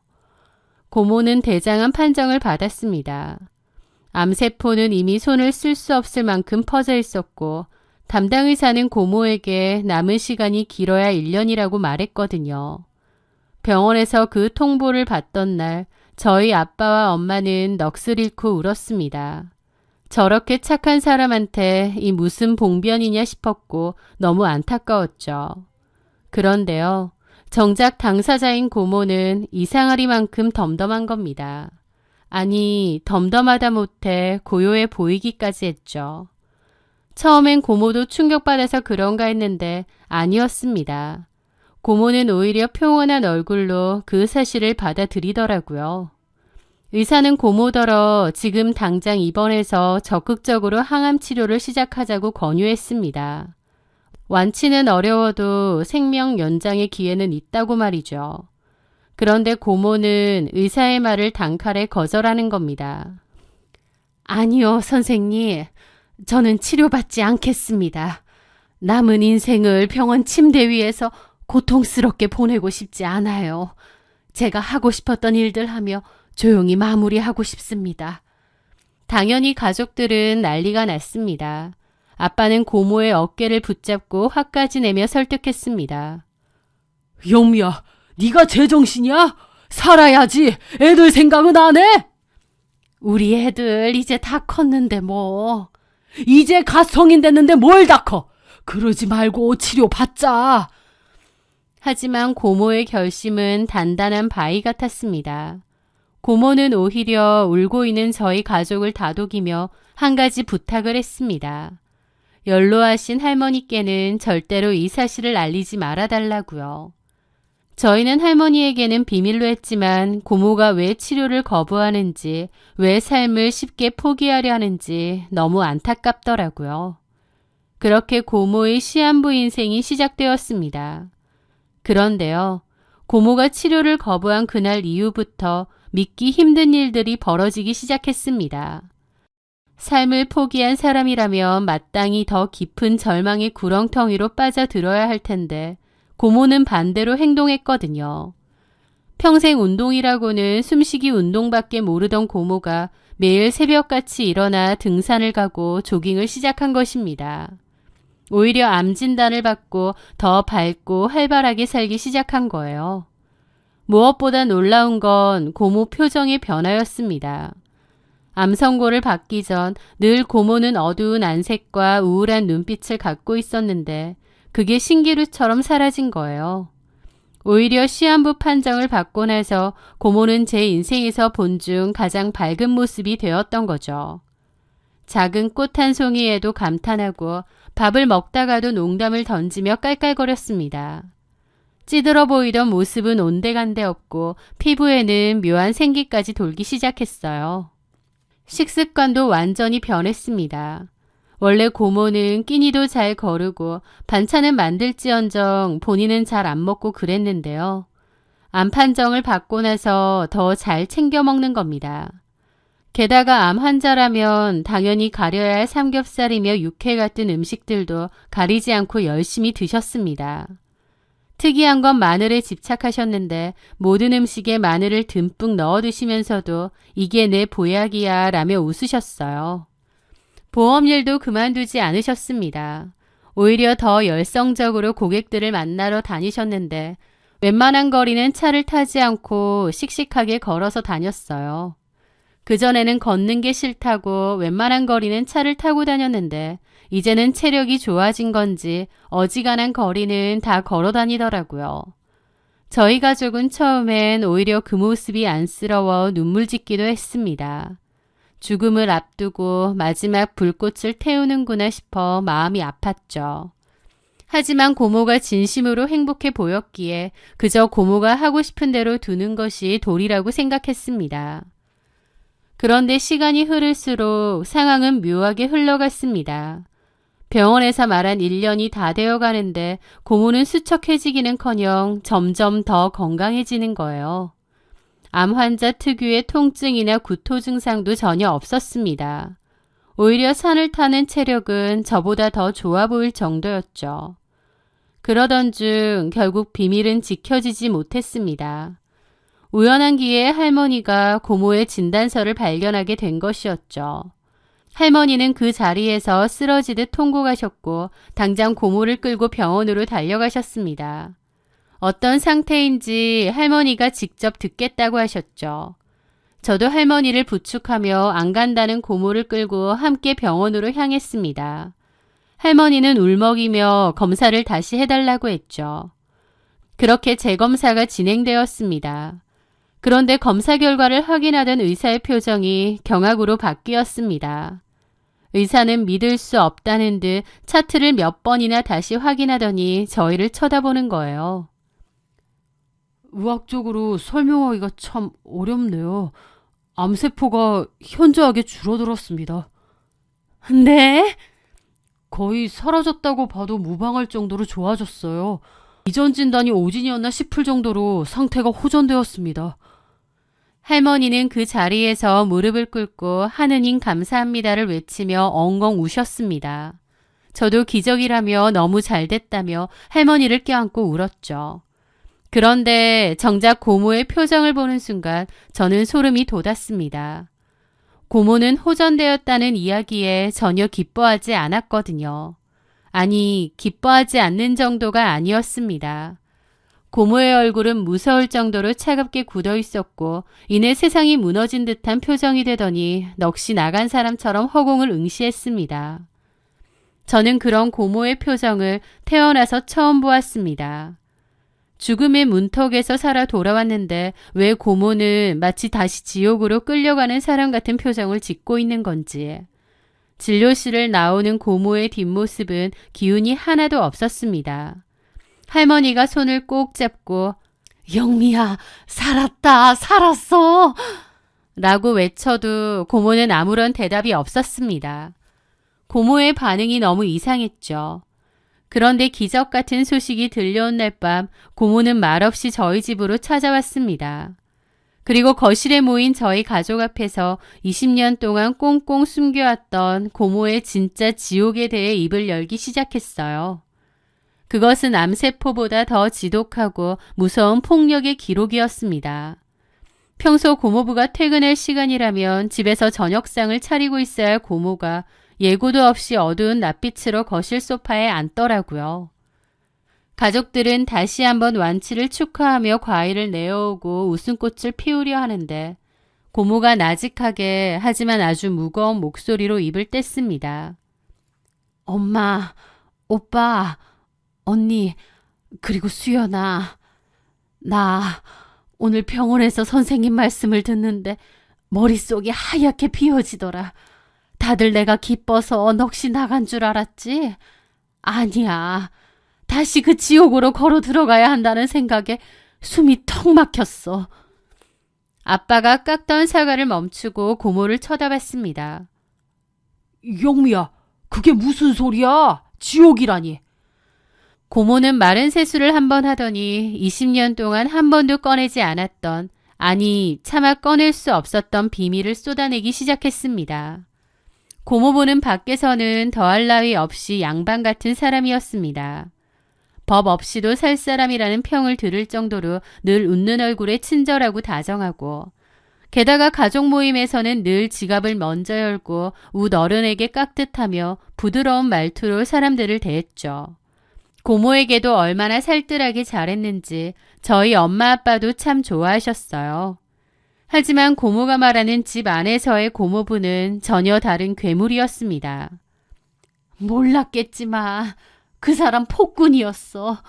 고모는 대장암 판정을 받았습니다. 암세포는 이미 손을 쓸 수 없을 만큼 퍼져 있었고 담당 의사는 고모에게 남은 시간이 길어야 1년이라고 말했거든요. 병원에서 그 통보를 받던 날 저희 아빠와 엄마는 넋을 잃고 울었습니다. 저렇게 착한 사람한테 이 무슨 봉변이냐 싶었고 너무 안타까웠죠. 그런데요. 정작 당사자인 고모는 이상하리만큼 덤덤한 겁니다. 아니, 덤덤하다 못해 고요해 보이기까지 했죠. 처음엔 고모도 충격받아서 그런가 했는데 아니었습니다. 고모는 오히려 평온한 얼굴로 그 사실을 받아들이더라고요. 의사는 고모더러 지금 당장 입원해서 적극적으로 항암 치료를 시작하자고 권유했습니다. 완치는 어려워도 생명 연장의 기회는 있다고 말이죠. 그런데 고모는 의사의 말을 단칼에 거절하는 겁니다. 아니요, 선생님. 저는 치료받지 않겠습니다. 남은 인생을 병원 침대 위에서 고통스럽게 보내고 싶지 않아요. 제가 하고 싶었던 일들 하며 조용히 마무리하고 싶습니다. 당연히 가족들은 난리가 났습니다. 아빠는 고모의 어깨를 붙잡고 화까지 내며 설득했습니다. 영미야, 네가 제정신이야? 살아야지. 애들 생각은 안 해? 우리 애들 이제 다 컸는데 뭐. 이제 갓 성인 됐는데 뭘 다 커. 그러지 말고 치료받자. 하지만 고모의 결심은 단단한 바위 같았습니다. 고모는 오히려 울고 있는 저희 가족을 다독이며 한 가지 부탁을 했습니다. 연로하신 할머니께는 절대로 이 사실을 알리지 말아달라고요. 저희는 할머니에게는 비밀로 했지만 고모가 왜 치료를 거부하는지, 왜 삶을 쉽게 포기하려 하는지 너무 안타깝더라고요. 그렇게 고모의 시한부 인생이 시작되었습니다. 그런데요, 고모가 치료를 거부한 그날 이후부터 믿기 힘든 일들이 벌어지기 시작했습니다. 삶을 포기한 사람이라면 마땅히 더 깊은 절망의 구렁텅이로 빠져들어야 할 텐데 고모는 반대로 행동했거든요. 평생 운동이라고는 숨쉬기 운동밖에 모르던 고모가 매일 새벽같이 일어나 등산을 가고 조깅을 시작한 것입니다. 오히려 암 진단을 받고 더 밝고 활발하게 살기 시작한 거예요. 무엇보다 놀라운 건 고모 표정의 변화였습니다. 암 선고를 받기 전 늘 고모는 어두운 안색과 우울한 눈빛을 갖고 있었는데 그게 신기루처럼 사라진 거예요. 오히려 시한부 판정을 받고 나서 고모는 제 인생에서 본 중 가장 밝은 모습이 되었던 거죠. 작은 꽃 한 송이에도 감탄하고 밥을 먹다가도 농담을 던지며 깔깔거렸습니다. 찌들어 보이던 모습은 온데간데 없고 피부에는 묘한 생기까지 돌기 시작했어요. 식습관도 완전히 변했습니다. 원래 고모는 끼니도 잘 거르고 반찬은 만들지언정 본인은 잘 안 먹고 그랬는데요. 암 판정을 받고 나서 더 잘 챙겨 먹는 겁니다. 게다가 암 환자라면 당연히 가려야 할 삼겹살이며 육회 같은 음식들도 가리지 않고 열심히 드셨습니다. 특이한 건 마늘에 집착하셨는데 모든 음식에 마늘을 듬뿍 넣어 드시면서도 이게 내 보약이야 라며 웃으셨어요. 보험일도 그만두지 않으셨습니다. 오히려 더 열성적으로 고객들을 만나러 다니셨는데 웬만한 거리는 차를 타지 않고 씩씩하게 걸어서 다녔어요. 그전에는 걷는 게 싫다고 웬만한 거리는 차를 타고 다녔는데 이제는 체력이 좋아진 건지 어지간한 거리는 다 걸어 다니더라고요. 저희 가족은 처음엔 오히려 그 모습이 안쓰러워 눈물 짓기도 했습니다. 죽음을 앞두고 마지막 불꽃을 태우는구나 싶어 마음이 아팠죠. 하지만 고모가 진심으로 행복해 보였기에 그저 고모가 하고 싶은 대로 두는 것이 도리라고 생각했습니다. 그런데 시간이 흐를수록 상황은 묘하게 흘러갔습니다. 병원에서 말한 1년이 다 되어 가는데 고모는 수척해지기는커녕 점점 더 건강해지는 거예요. 암 환자 특유의 통증이나 구토 증상도 전혀 없었습니다. 오히려 산을 타는 체력은 저보다 더 좋아 보일 정도였죠. 그러던 중 결국 비밀은 지켜지지 못했습니다. 우연한 기회에 할머니가 고모의 진단서를 발견하게 된 것이었죠. 할머니는 그 자리에서 쓰러지듯 통곡하셨고 당장 고모를 끌고 병원으로 달려가셨습니다. 어떤 상태인지 할머니가 직접 듣겠다고 하셨죠. 저도 할머니를 부축하며 안 간다는 고모를 끌고 함께 병원으로 향했습니다. 할머니는 울먹이며 검사를 다시 해달라고 했죠. 그렇게 재검사가 진행되었습니다. 그런데 검사 결과를 확인하던 의사의 표정이 경악으로 바뀌었습니다. 의사는 믿을 수 없다는 듯 차트를 몇 번이나 다시 확인하더니 저희를 쳐다보는 거예요. 의학적으로 설명하기가 참 어렵네요. 암세포가 현저하게 줄어들었습니다. 네? 거의 사라졌다고 봐도 무방할 정도로 좋아졌어요. 이전 진단이 오진이었나 싶을 정도로 상태가 호전되었습니다. 할머니는 그 자리에서 무릎을 꿇고 하느님 감사합니다를 외치며 엉엉 우셨습니다. 저도 기적이라며 너무 잘됐다며 할머니를 껴안고 울었죠. 그런데 정작 고모의 표정을 보는 순간 저는 소름이 돋았습니다. 고모는 호전되었다는 이야기에 전혀 기뻐하지 않았거든요. 아니, 기뻐하지 않는 정도가 아니었습니다. 고모의 얼굴은 무서울 정도로 차갑게 굳어 있었고 이내 세상이 무너진 듯한 표정이 되더니 넋이 나간 사람처럼 허공을 응시했습니다. 저는 그런 고모의 표정을 태어나서 처음 보았습니다. 죽음의 문턱에서 살아 돌아왔는데 왜 고모는 마치 다시 지옥으로 끌려가는 사람 같은 표정을 짓고 있는 건지. 진료실을 나오는 고모의 뒷모습은 기운이 하나도 없었습니다. 할머니가 손을 꼭 잡고 영미야, 살았다, 살았어. 라고 외쳐도 고모는 아무런 대답이 없었습니다. 고모의 반응이 너무 이상했죠. 그런데 기적 같은 소식이 들려온 날 밤 고모는 말없이 저희 집으로 찾아왔습니다. 그리고 거실에 모인 저희 가족 앞에서 20년 동안 꽁꽁 숨겨왔던 고모의 진짜 지옥에 대해 입을 열기 시작했어요. 그것은 암세포보다 더 지독하고 무서운 폭력의 기록이었습니다. 평소 고모부가 퇴근할 시간이라면 집에서 저녁상을 차리고 있어야 할 고모가 예고도 없이 어두운 낯빛으로 거실 소파에 앉더라고요. 가족들은 다시 한번 완치를 축하하며 과일을 내어오고 웃음꽃을 피우려 하는데 고모가 나직하게 하지만 아주 무거운 목소리로 입을 뗐습니다. 엄마, 오빠, 언니, 그리고 수연아. 나 오늘 병원에서 선생님 말씀을 듣는데 머릿속이 하얗게 비어지더라. 다들 내가 기뻐서 넋이 나간 줄 알았지? 아니야. 다시 그 지옥으로 걸어 들어가야 한다는 생각에 숨이 턱 막혔어. 아빠가 깎던 사과를 멈추고 고모를 쳐다봤습니다. 영미야, 그게 무슨 소리야? 지옥이라니. 고모는 마른 세수를 한 번 하더니 20년 동안 한 번도 꺼내지 않았던, 아니 차마 꺼낼 수 없었던 비밀을 쏟아내기 시작했습니다. 고모부는 밖에서는 더할 나위 없이 양반 같은 사람이었습니다. 법 없이도 살 사람이라는 평을 들을 정도로 늘 웃는 얼굴에 친절하고 다정하고, 게다가 가족 모임에서는 늘 지갑을 먼저 열고 웃 어른에게 깍듯하며 부드러운 말투로 사람들을 대했죠. 고모에게도 얼마나 살뜰하게 잘했는지 저희 엄마 아빠도 참 좋아하셨어요. 하지만 고모가 말하는 집 안에서의 고모부는 전혀 다른 괴물이었습니다. 몰랐겠지만 그 사람 폭군이었어.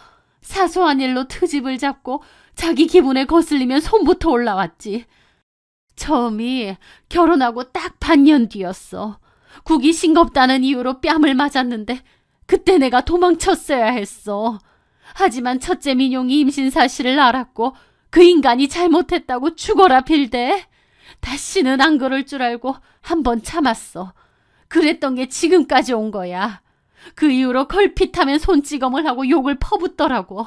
사소한 일로 트집을 잡고 자기 기분에 거슬리면 손부터 올라왔지. 처음이 결혼하고 딱 반년 뒤였어. 국이 싱겁다는 이유로 뺨을 맞았는데 그때 내가 도망쳤어야 했어. 하지만 첫째 민용이 임신 사실을 알았고 그 인간이 잘못했다고 죽어라 빌대. 다시는 안 그럴 줄 알고 한번 참았어. 그랬던 게 지금까지 온 거야. 그 이후로 걸핏하면 손찌검을 하고 욕을 퍼붓더라고.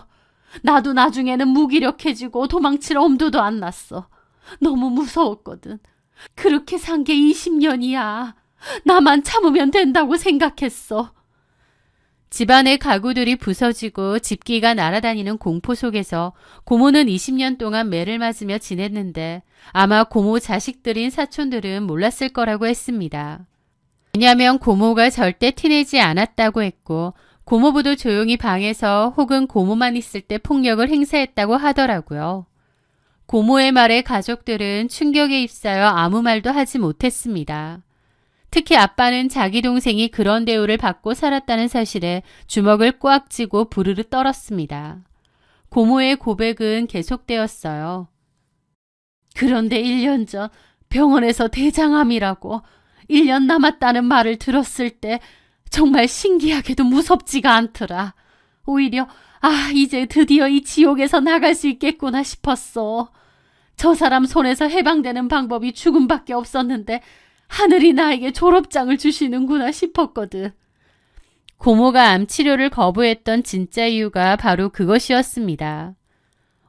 나도 나중에는 무기력해지고 도망칠 엄두도 안 났어. 너무 무서웠거든. 그렇게 산 게 20년이야. 나만 참으면 된다고 생각했어. 집안의 가구들이 부서지고 집기가 날아다니는 공포 속에서 고모는 20년 동안 매를 맞으며 지냈는데 아마 고모 자식들인 사촌들은 몰랐을 거라고 했습니다. 왜냐하면 고모가 절대 티내지 않았다고 했고 고모부도 조용히 방에서 혹은 고모만 있을 때 폭력을 행사했다고 하더라고요. 고모의 말에 가족들은 충격에 휩싸여 아무 말도 하지 못했습니다. 특히 아빠는 자기 동생이 그런 대우를 받고 살았다는 사실에 주먹을 꽉 쥐고 부르르 떨었습니다. 고모의 고백은 계속되었어요. 그런데 1년 전 병원에서 대장암이라고 1년 남았다는 말을 들었을 때 정말 신기하게도 무섭지가 않더라. 오히려 이제 드디어 이 지옥에서 나갈 수 있겠구나 싶었어. 저 사람 손에서 해방되는 방법이 죽음밖에 없었는데 하늘이 나에게 졸업장을 주시는구나 싶었거든. 고모가 암 치료를 거부했던 진짜 이유가 바로 그것이었습니다.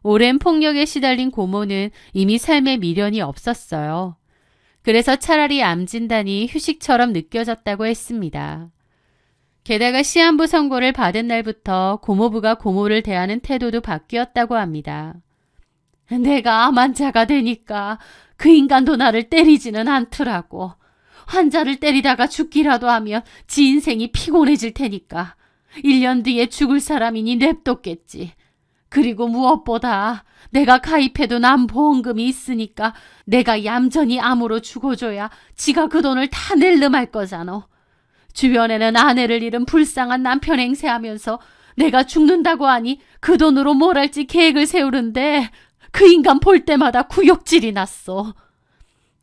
오랜 폭력에 시달린 고모는 이미 삶에 미련이 없었어요. 그래서 차라리 암 진단이 휴식처럼 느껴졌다고 했습니다. 게다가 시한부 선고를 받은 날부터 고모부가 고모를 대하는 태도도 바뀌었다고 합니다. 내가 암 환자가 되니까 그 인간도 나를 때리지는 않더라고. 환자를 때리다가 죽기라도 하면 지 인생이 피곤해질 테니까 1년 뒤에 죽을 사람이니 냅뒀겠지. 그리고 무엇보다 내가 가입해둔 암 보험금이 있으니까 내가 얌전히 암으로 죽어줘야 지가 그 돈을 다 낼름할 거잖아. 주변에는 아내를 잃은 불쌍한 남편 행세하면서 내가 죽는다고 하니 그 돈으로 뭘 할지 계획을 세우는데 그 인간 볼 때마다 구역질이 났어.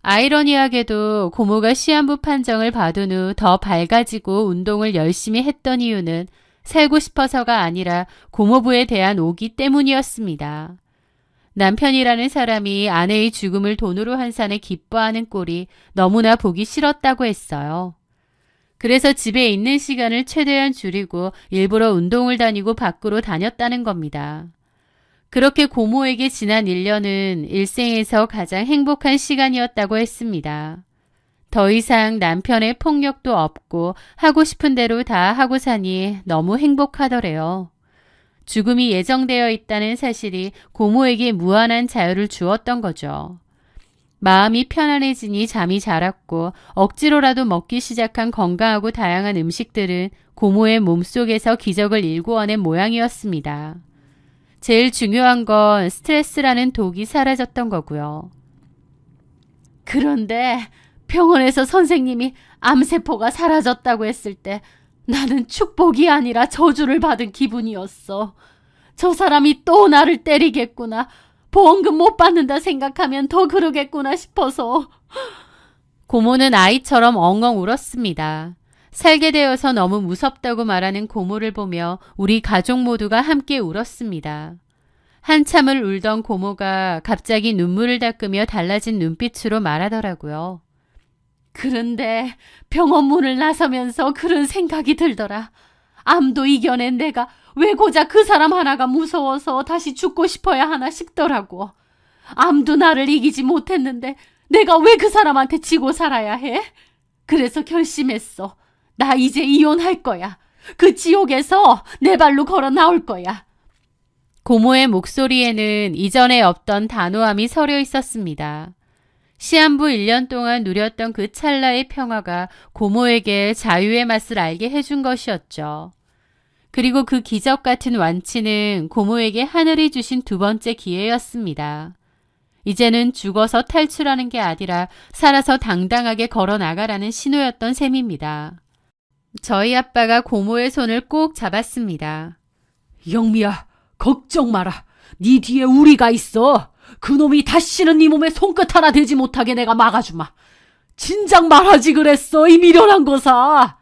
아이러니하게도 고모가 시한부 판정을 받은 후 더 밝아지고 운동을 열심히 했던 이유는 살고 싶어서가 아니라 고모부에 대한 오기 때문이었습니다. 남편이라는 사람이 아내의 죽음을 돈으로 환산해 기뻐하는 꼴이 너무나 보기 싫었다고 했어요. 그래서 집에 있는 시간을 최대한 줄이고 일부러 운동을 다니고 밖으로 다녔다는 겁니다. 그렇게 고모에게 지난 1년은 일생에서 가장 행복한 시간이었다고 했습니다. 더 이상 남편의 폭력도 없고 하고 싶은 대로 다 하고 사니 너무 행복하더래요. 죽음이 예정되어 있다는 사실이 고모에게 무한한 자유를 주었던 거죠. 마음이 편안해지니 잠이 잘 왔고 억지로라도 먹기 시작한 건강하고 다양한 음식들은 고모의 몸속에서 기적을 일구어낸 모양이었습니다. 제일 중요한 건 스트레스라는 독이 사라졌던 거고요. 그런데 병원에서 선생님이 암세포가 사라졌다고 했을 때 나는 축복이 아니라 저주를 받은 기분이었어. 저 사람이 또 나를 때리겠구나. 보험금 못 받는다 생각하면 더 그러겠구나 싶어서. 고모는 아이처럼 엉엉 울었습니다. 살게 되어서 너무 무섭다고 말하는 고모를 보며 우리 가족 모두가 함께 울었습니다. 한참을 울던 고모가 갑자기 눈물을 닦으며 달라진 눈빛으로 말하더라고요. 그런데 병원 문을 나서면서 그런 생각이 들더라. 암도 이겨낸 내가 왜 고작 그 사람 하나가 무서워서 다시 죽고 싶어야 하나 싶더라고. 암도 나를 이기지 못했는데 내가 왜 그 사람한테 지고 살아야 해? 그래서 결심했어. 나 이제 이혼할 거야. 그 지옥에서 내 발로 걸어 나올 거야. 고모의 목소리에는 이전에 없던 단호함이 서려 있었습니다. 시한부 1년 동안 누렸던 그 찰나의 평화가 고모에게 자유의 맛을 알게 해준 것이었죠. 그리고 그 기적 같은 완치는 고모에게 하늘이 주신 두 번째 기회였습니다. 이제는 죽어서 탈출하는 게 아니라 살아서 당당하게 걸어 나가라는 신호였던 셈입니다. 저희 아빠가 고모의 손을 꼭 잡았습니다. 영미야, 걱정 마라. 네 뒤에 우리가 있어. 그놈이 다시는 네 몸에 손끝 하나 대지 못하게 내가 막아주마. 진작 말하지 그랬어, 이 미련한 거사.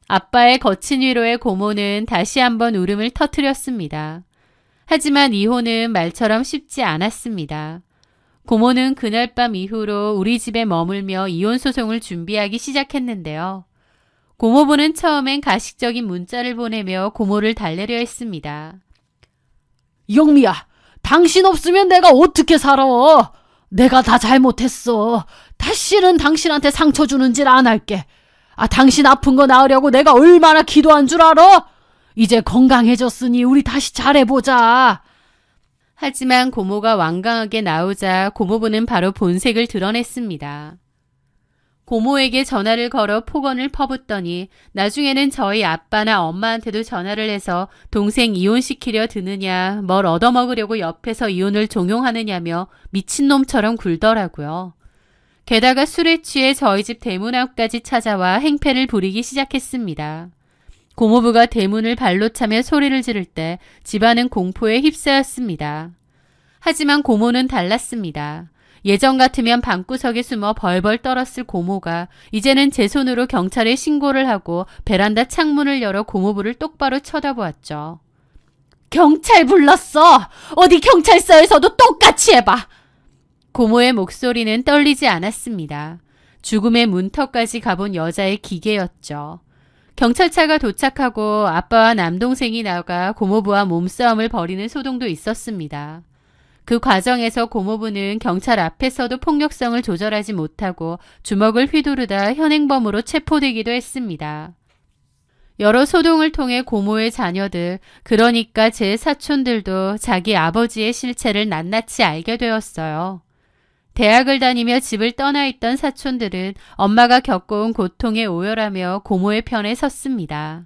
아빠의 거친 위로에 고모는 다시 한번 울음을 터뜨렸습니다. 하지만 이혼은 말처럼 쉽지 않았습니다. 고모는 그날 밤 이후로 우리 집에 머물며 이혼 소송을 준비하기 시작했는데요. 고모부는 처음엔 가식적인 문자를 보내며 고모를 달래려 했습니다. 영미야, 당신 없으면 내가 어떻게 살아? 내가 다 잘못했어. 다시는 당신한테 상처 주는 짓 안 할게. 당신 아픈 거 나으려고 내가 얼마나 기도한 줄 알아? 이제 건강해졌으니 우리 다시 잘해보자. 하지만 고모가 완강하게 나오자 고모부는 바로 본색을 드러냈습니다. 고모에게 전화를 걸어 폭언을 퍼붓더니 나중에는 저희 아빠나 엄마한테도 전화를 해서 동생 이혼시키려 드느냐, 뭘 얻어먹으려고 옆에서 이혼을 종용하느냐며 미친놈처럼 굴더라고요. 게다가 술에 취해 저희 집 대문 앞까지 찾아와 행패를 부리기 시작했습니다. 고모부가 대문을 발로 차며 소리를 지를 때 집안은 공포에 휩싸였습니다. 하지만 고모는 달랐습니다. 예전 같으면 방구석에 숨어 벌벌 떨었을 고모가 이제는 제 손으로 경찰에 신고를 하고 베란다 창문을 열어 고모부를 똑바로 쳐다보았죠. 경찰 불렀어. 어디 경찰서에서도 똑같이 해봐. 고모의 목소리는 떨리지 않았습니다. 죽음의 문턱까지 가본 여자의 기계였죠. 경찰차가 도착하고 아빠와 남동생이 나가 고모부와 몸싸움을 벌이는 소동도 있었습니다. 그 과정에서 고모부는 경찰 앞에서도 폭력성을 조절하지 못하고 주먹을 휘두르다 현행범으로 체포되기도 했습니다. 여러 소동을 통해 고모의 자녀들, 그러니까 제 사촌들도 자기 아버지의 실체를 낱낱이 알게 되었어요. 대학을 다니며 집을 떠나 있던 사촌들은 엄마가 겪어온 고통에 오열하며 고모의 편에 섰습니다.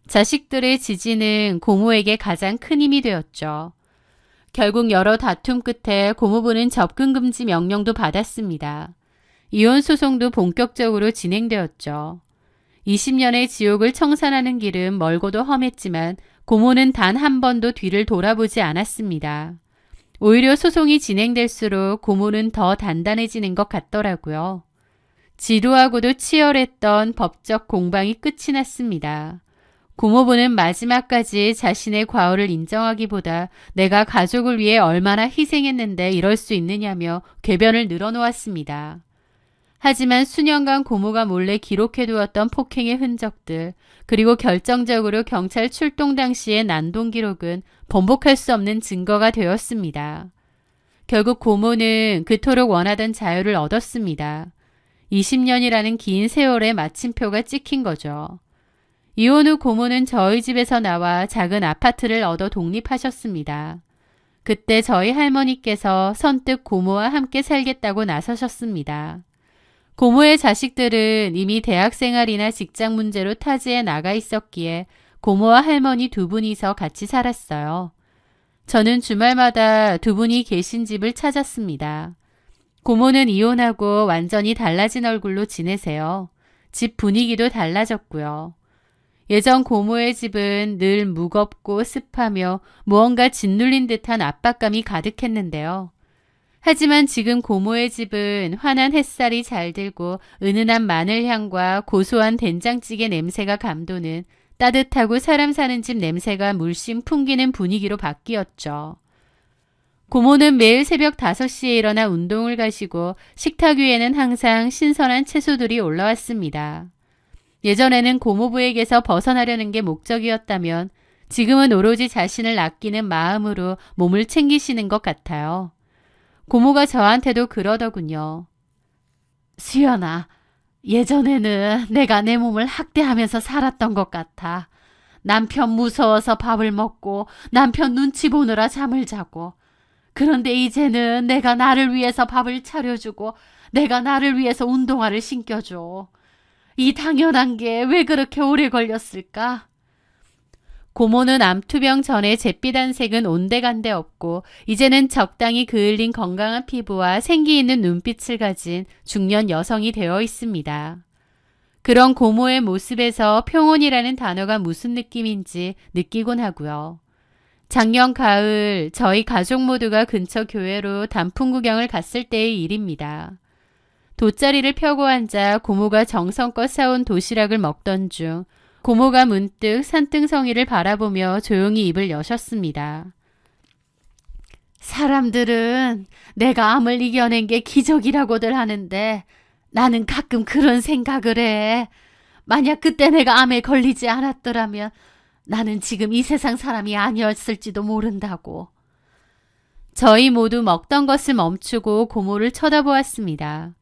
자식들의 지지는 고모에게 가장 큰 힘이 되었죠. 결국 여러 다툼 끝에 고모부는 접근금지 명령도 받았습니다. 이혼 소송도 본격적으로 진행되었죠. 20년의 지옥을 청산하는 길은 멀고도 험했지만 고모는 단 한 번도 뒤를 돌아보지 않았습니다. 오히려 소송이 진행될수록 고모는 더 단단해지는 것 같더라고요. 지루하고도 치열했던 법적 공방이 끝이 났습니다. 고모부는 마지막까지 자신의 과오를 인정하기보다 내가 가족을 위해 얼마나 희생했는데 이럴 수 있느냐며 궤변을 늘어놓았습니다. 하지만 수년간 고모가 몰래 기록해두었던 폭행의 흔적들, 그리고 결정적으로 경찰 출동 당시의 난동 기록은 번복할 수 없는 증거가 되었습니다. 결국 고모는 그토록 원하던 자유를 얻었습니다. 20년이라는 긴 세월의 마침표가 찍힌 거죠. 이혼 후 고모는 저희 집에서 나와 작은 아파트를 얻어 독립하셨습니다. 그때 저희 할머니께서 선뜻 고모와 함께 살겠다고 나서셨습니다. 고모의 자식들은 이미 대학생활이나 직장 문제로 타지에 나가 있었기에 고모와 할머니 두 분이서 같이 살았어요. 저는 주말마다 두 분이 계신 집을 찾았습니다. 고모는 이혼하고 완전히 달라진 얼굴로 지내세요. 집 분위기도 달라졌고요. 예전 고모의 집은 늘 무겁고 습하며 무언가 짓눌린 듯한 압박감이 가득했는데요. 하지만 지금 고모의 집은 환한 햇살이 잘 들고 은은한 마늘향과 고소한 된장찌개 냄새가 감도는 따뜻하고 사람 사는 집 냄새가 물씬 풍기는 분위기로 바뀌었죠. 고모는 매일 새벽 5시에 일어나 운동을 가시고 식탁 위에는 항상 신선한 채소들이 올라왔습니다. 예전에는 고모부에게서 벗어나려는 게 목적이었다면 지금은 오로지 자신을 아끼는 마음으로 몸을 챙기시는 것 같아요. 고모가 저한테도 그러더군요. 수연아, 예전에는 내가 내 몸을 학대하면서 살았던 것 같아. 남편 무서워서 밥을 먹고 남편 눈치 보느라 잠을 자고. 그런데 이제는 내가 나를 위해서 밥을 차려주고 내가 나를 위해서 운동화를 신겨줘. 이 당연한 게 왜 그렇게 오래 걸렸을까? 고모는 암투병 전에 잿빛 한색은 온데간데 없고 이제는 적당히 그을린 건강한 피부와 생기 있는 눈빛을 가진 중년 여성이 되어 있습니다. 그런 고모의 모습에서 평온이라는 단어가 무슨 느낌인지 느끼곤 하고요. 작년 가을 저희 가족 모두가 근처 교회로 단풍 구경을 갔을 때의 일입니다. 돗자리를 펴고 앉아 고모가 정성껏 사온 도시락을 먹던 중 고모가 문득 산등성이를 바라보며 조용히 입을 여셨습니다. 사람들은 내가 암을 이겨낸 게 기적이라고들 하는데 나는 가끔 그런 생각을 해. 만약 그때 내가 암에 걸리지 않았더라면 나는 지금 이 세상 사람이 아니었을지도 모른다고. 저희 모두 먹던 것을 멈추고 고모를 쳐다보았습니다.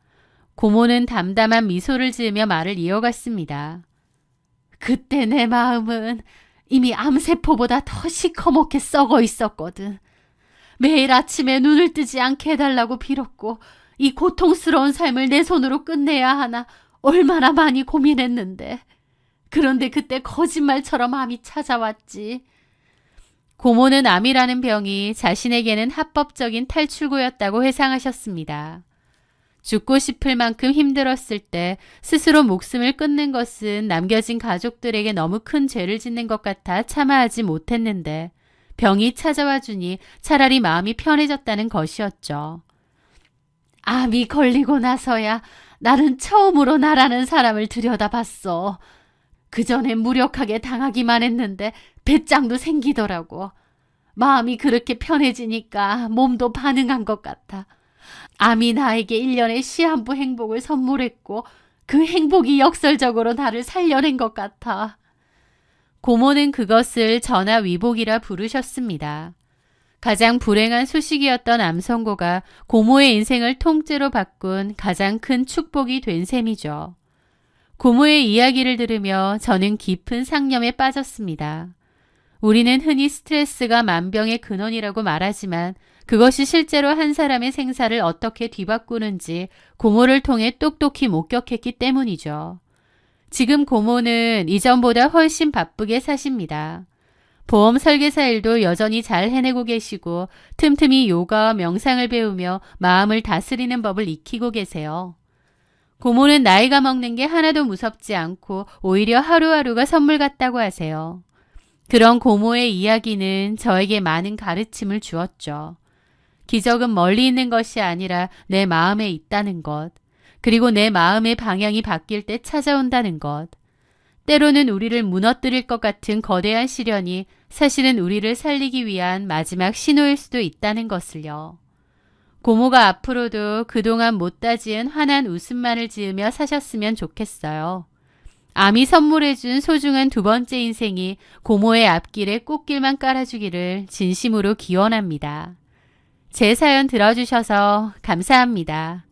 고모는 담담한 미소를 지으며 말을 이어갔습니다. 그때 내 마음은 이미 암세포보다 더 시커멓게 썩어 있었거든. 매일 아침에 눈을 뜨지 않게 해달라고 빌었고 이 고통스러운 삶을 내 손으로 끝내야 하나 얼마나 많이 고민했는데. 그런데 그때 거짓말처럼 암이 찾아왔지. 고모는 암이라는 병이 자신에게는 합법적인 탈출구였다고 회상하셨습니다. 죽고 싶을 만큼 힘들었을 때 스스로 목숨을 끊는 것은 남겨진 가족들에게 너무 큰 죄를 짓는 것 같아 참아하지 못했는데 병이 찾아와 주니 차라리 마음이 편해졌다는 것이었죠. 암이 걸리고 나서야 나는 처음으로 나라는 사람을 들여다봤어. 그전엔 무력하게 당하기만 했는데 배짱도 생기더라고. 마음이 그렇게 편해지니까 몸도 반응한 것 같아. 암이 나에게 1년의 시한부 행복을 선물했고 그 행복이 역설적으로 나를 살려낸 것 같아. 고모는 그것을 전화위복이라 부르셨습니다. 가장 불행한 소식이었던 암 선고가 고모의 인생을 통째로 바꾼 가장 큰 축복이 된 셈이죠. 고모의 이야기를 들으며 저는 깊은 상념에 빠졌습니다. 우리는 흔히 스트레스가 만병의 근원이라고 말하지만 그것이 실제로 한 사람의 생사를 어떻게 뒤바꾸는지 고모를 통해 똑똑히 목격했기 때문이죠. 지금 고모는 이전보다 훨씬 바쁘게 사십니다. 보험 설계사 일도 여전히 잘 해내고 계시고 틈틈이 요가와 명상을 배우며 마음을 다스리는 법을 익히고 계세요. 고모는 나이가 먹는 게 하나도 무섭지 않고 오히려 하루하루가 선물 같다고 하세요. 그런 고모의 이야기는 저에게 많은 가르침을 주었죠. 기적은 멀리 있는 것이 아니라 내 마음에 있다는 것, 그리고 내 마음의 방향이 바뀔 때 찾아온다는 것. 때로는 우리를 무너뜨릴 것 같은 거대한 시련이 사실은 우리를 살리기 위한 마지막 신호일 수도 있다는 것을요. 고모가 앞으로도 그동안 못다 지은 환한 웃음만을 지으며 사셨으면 좋겠어요. 암이 선물해준 소중한 두 번째 인생이 고모의 앞길에 꽃길만 깔아주기를 진심으로 기원합니다. 제 사연 들어주셔서 감사합니다.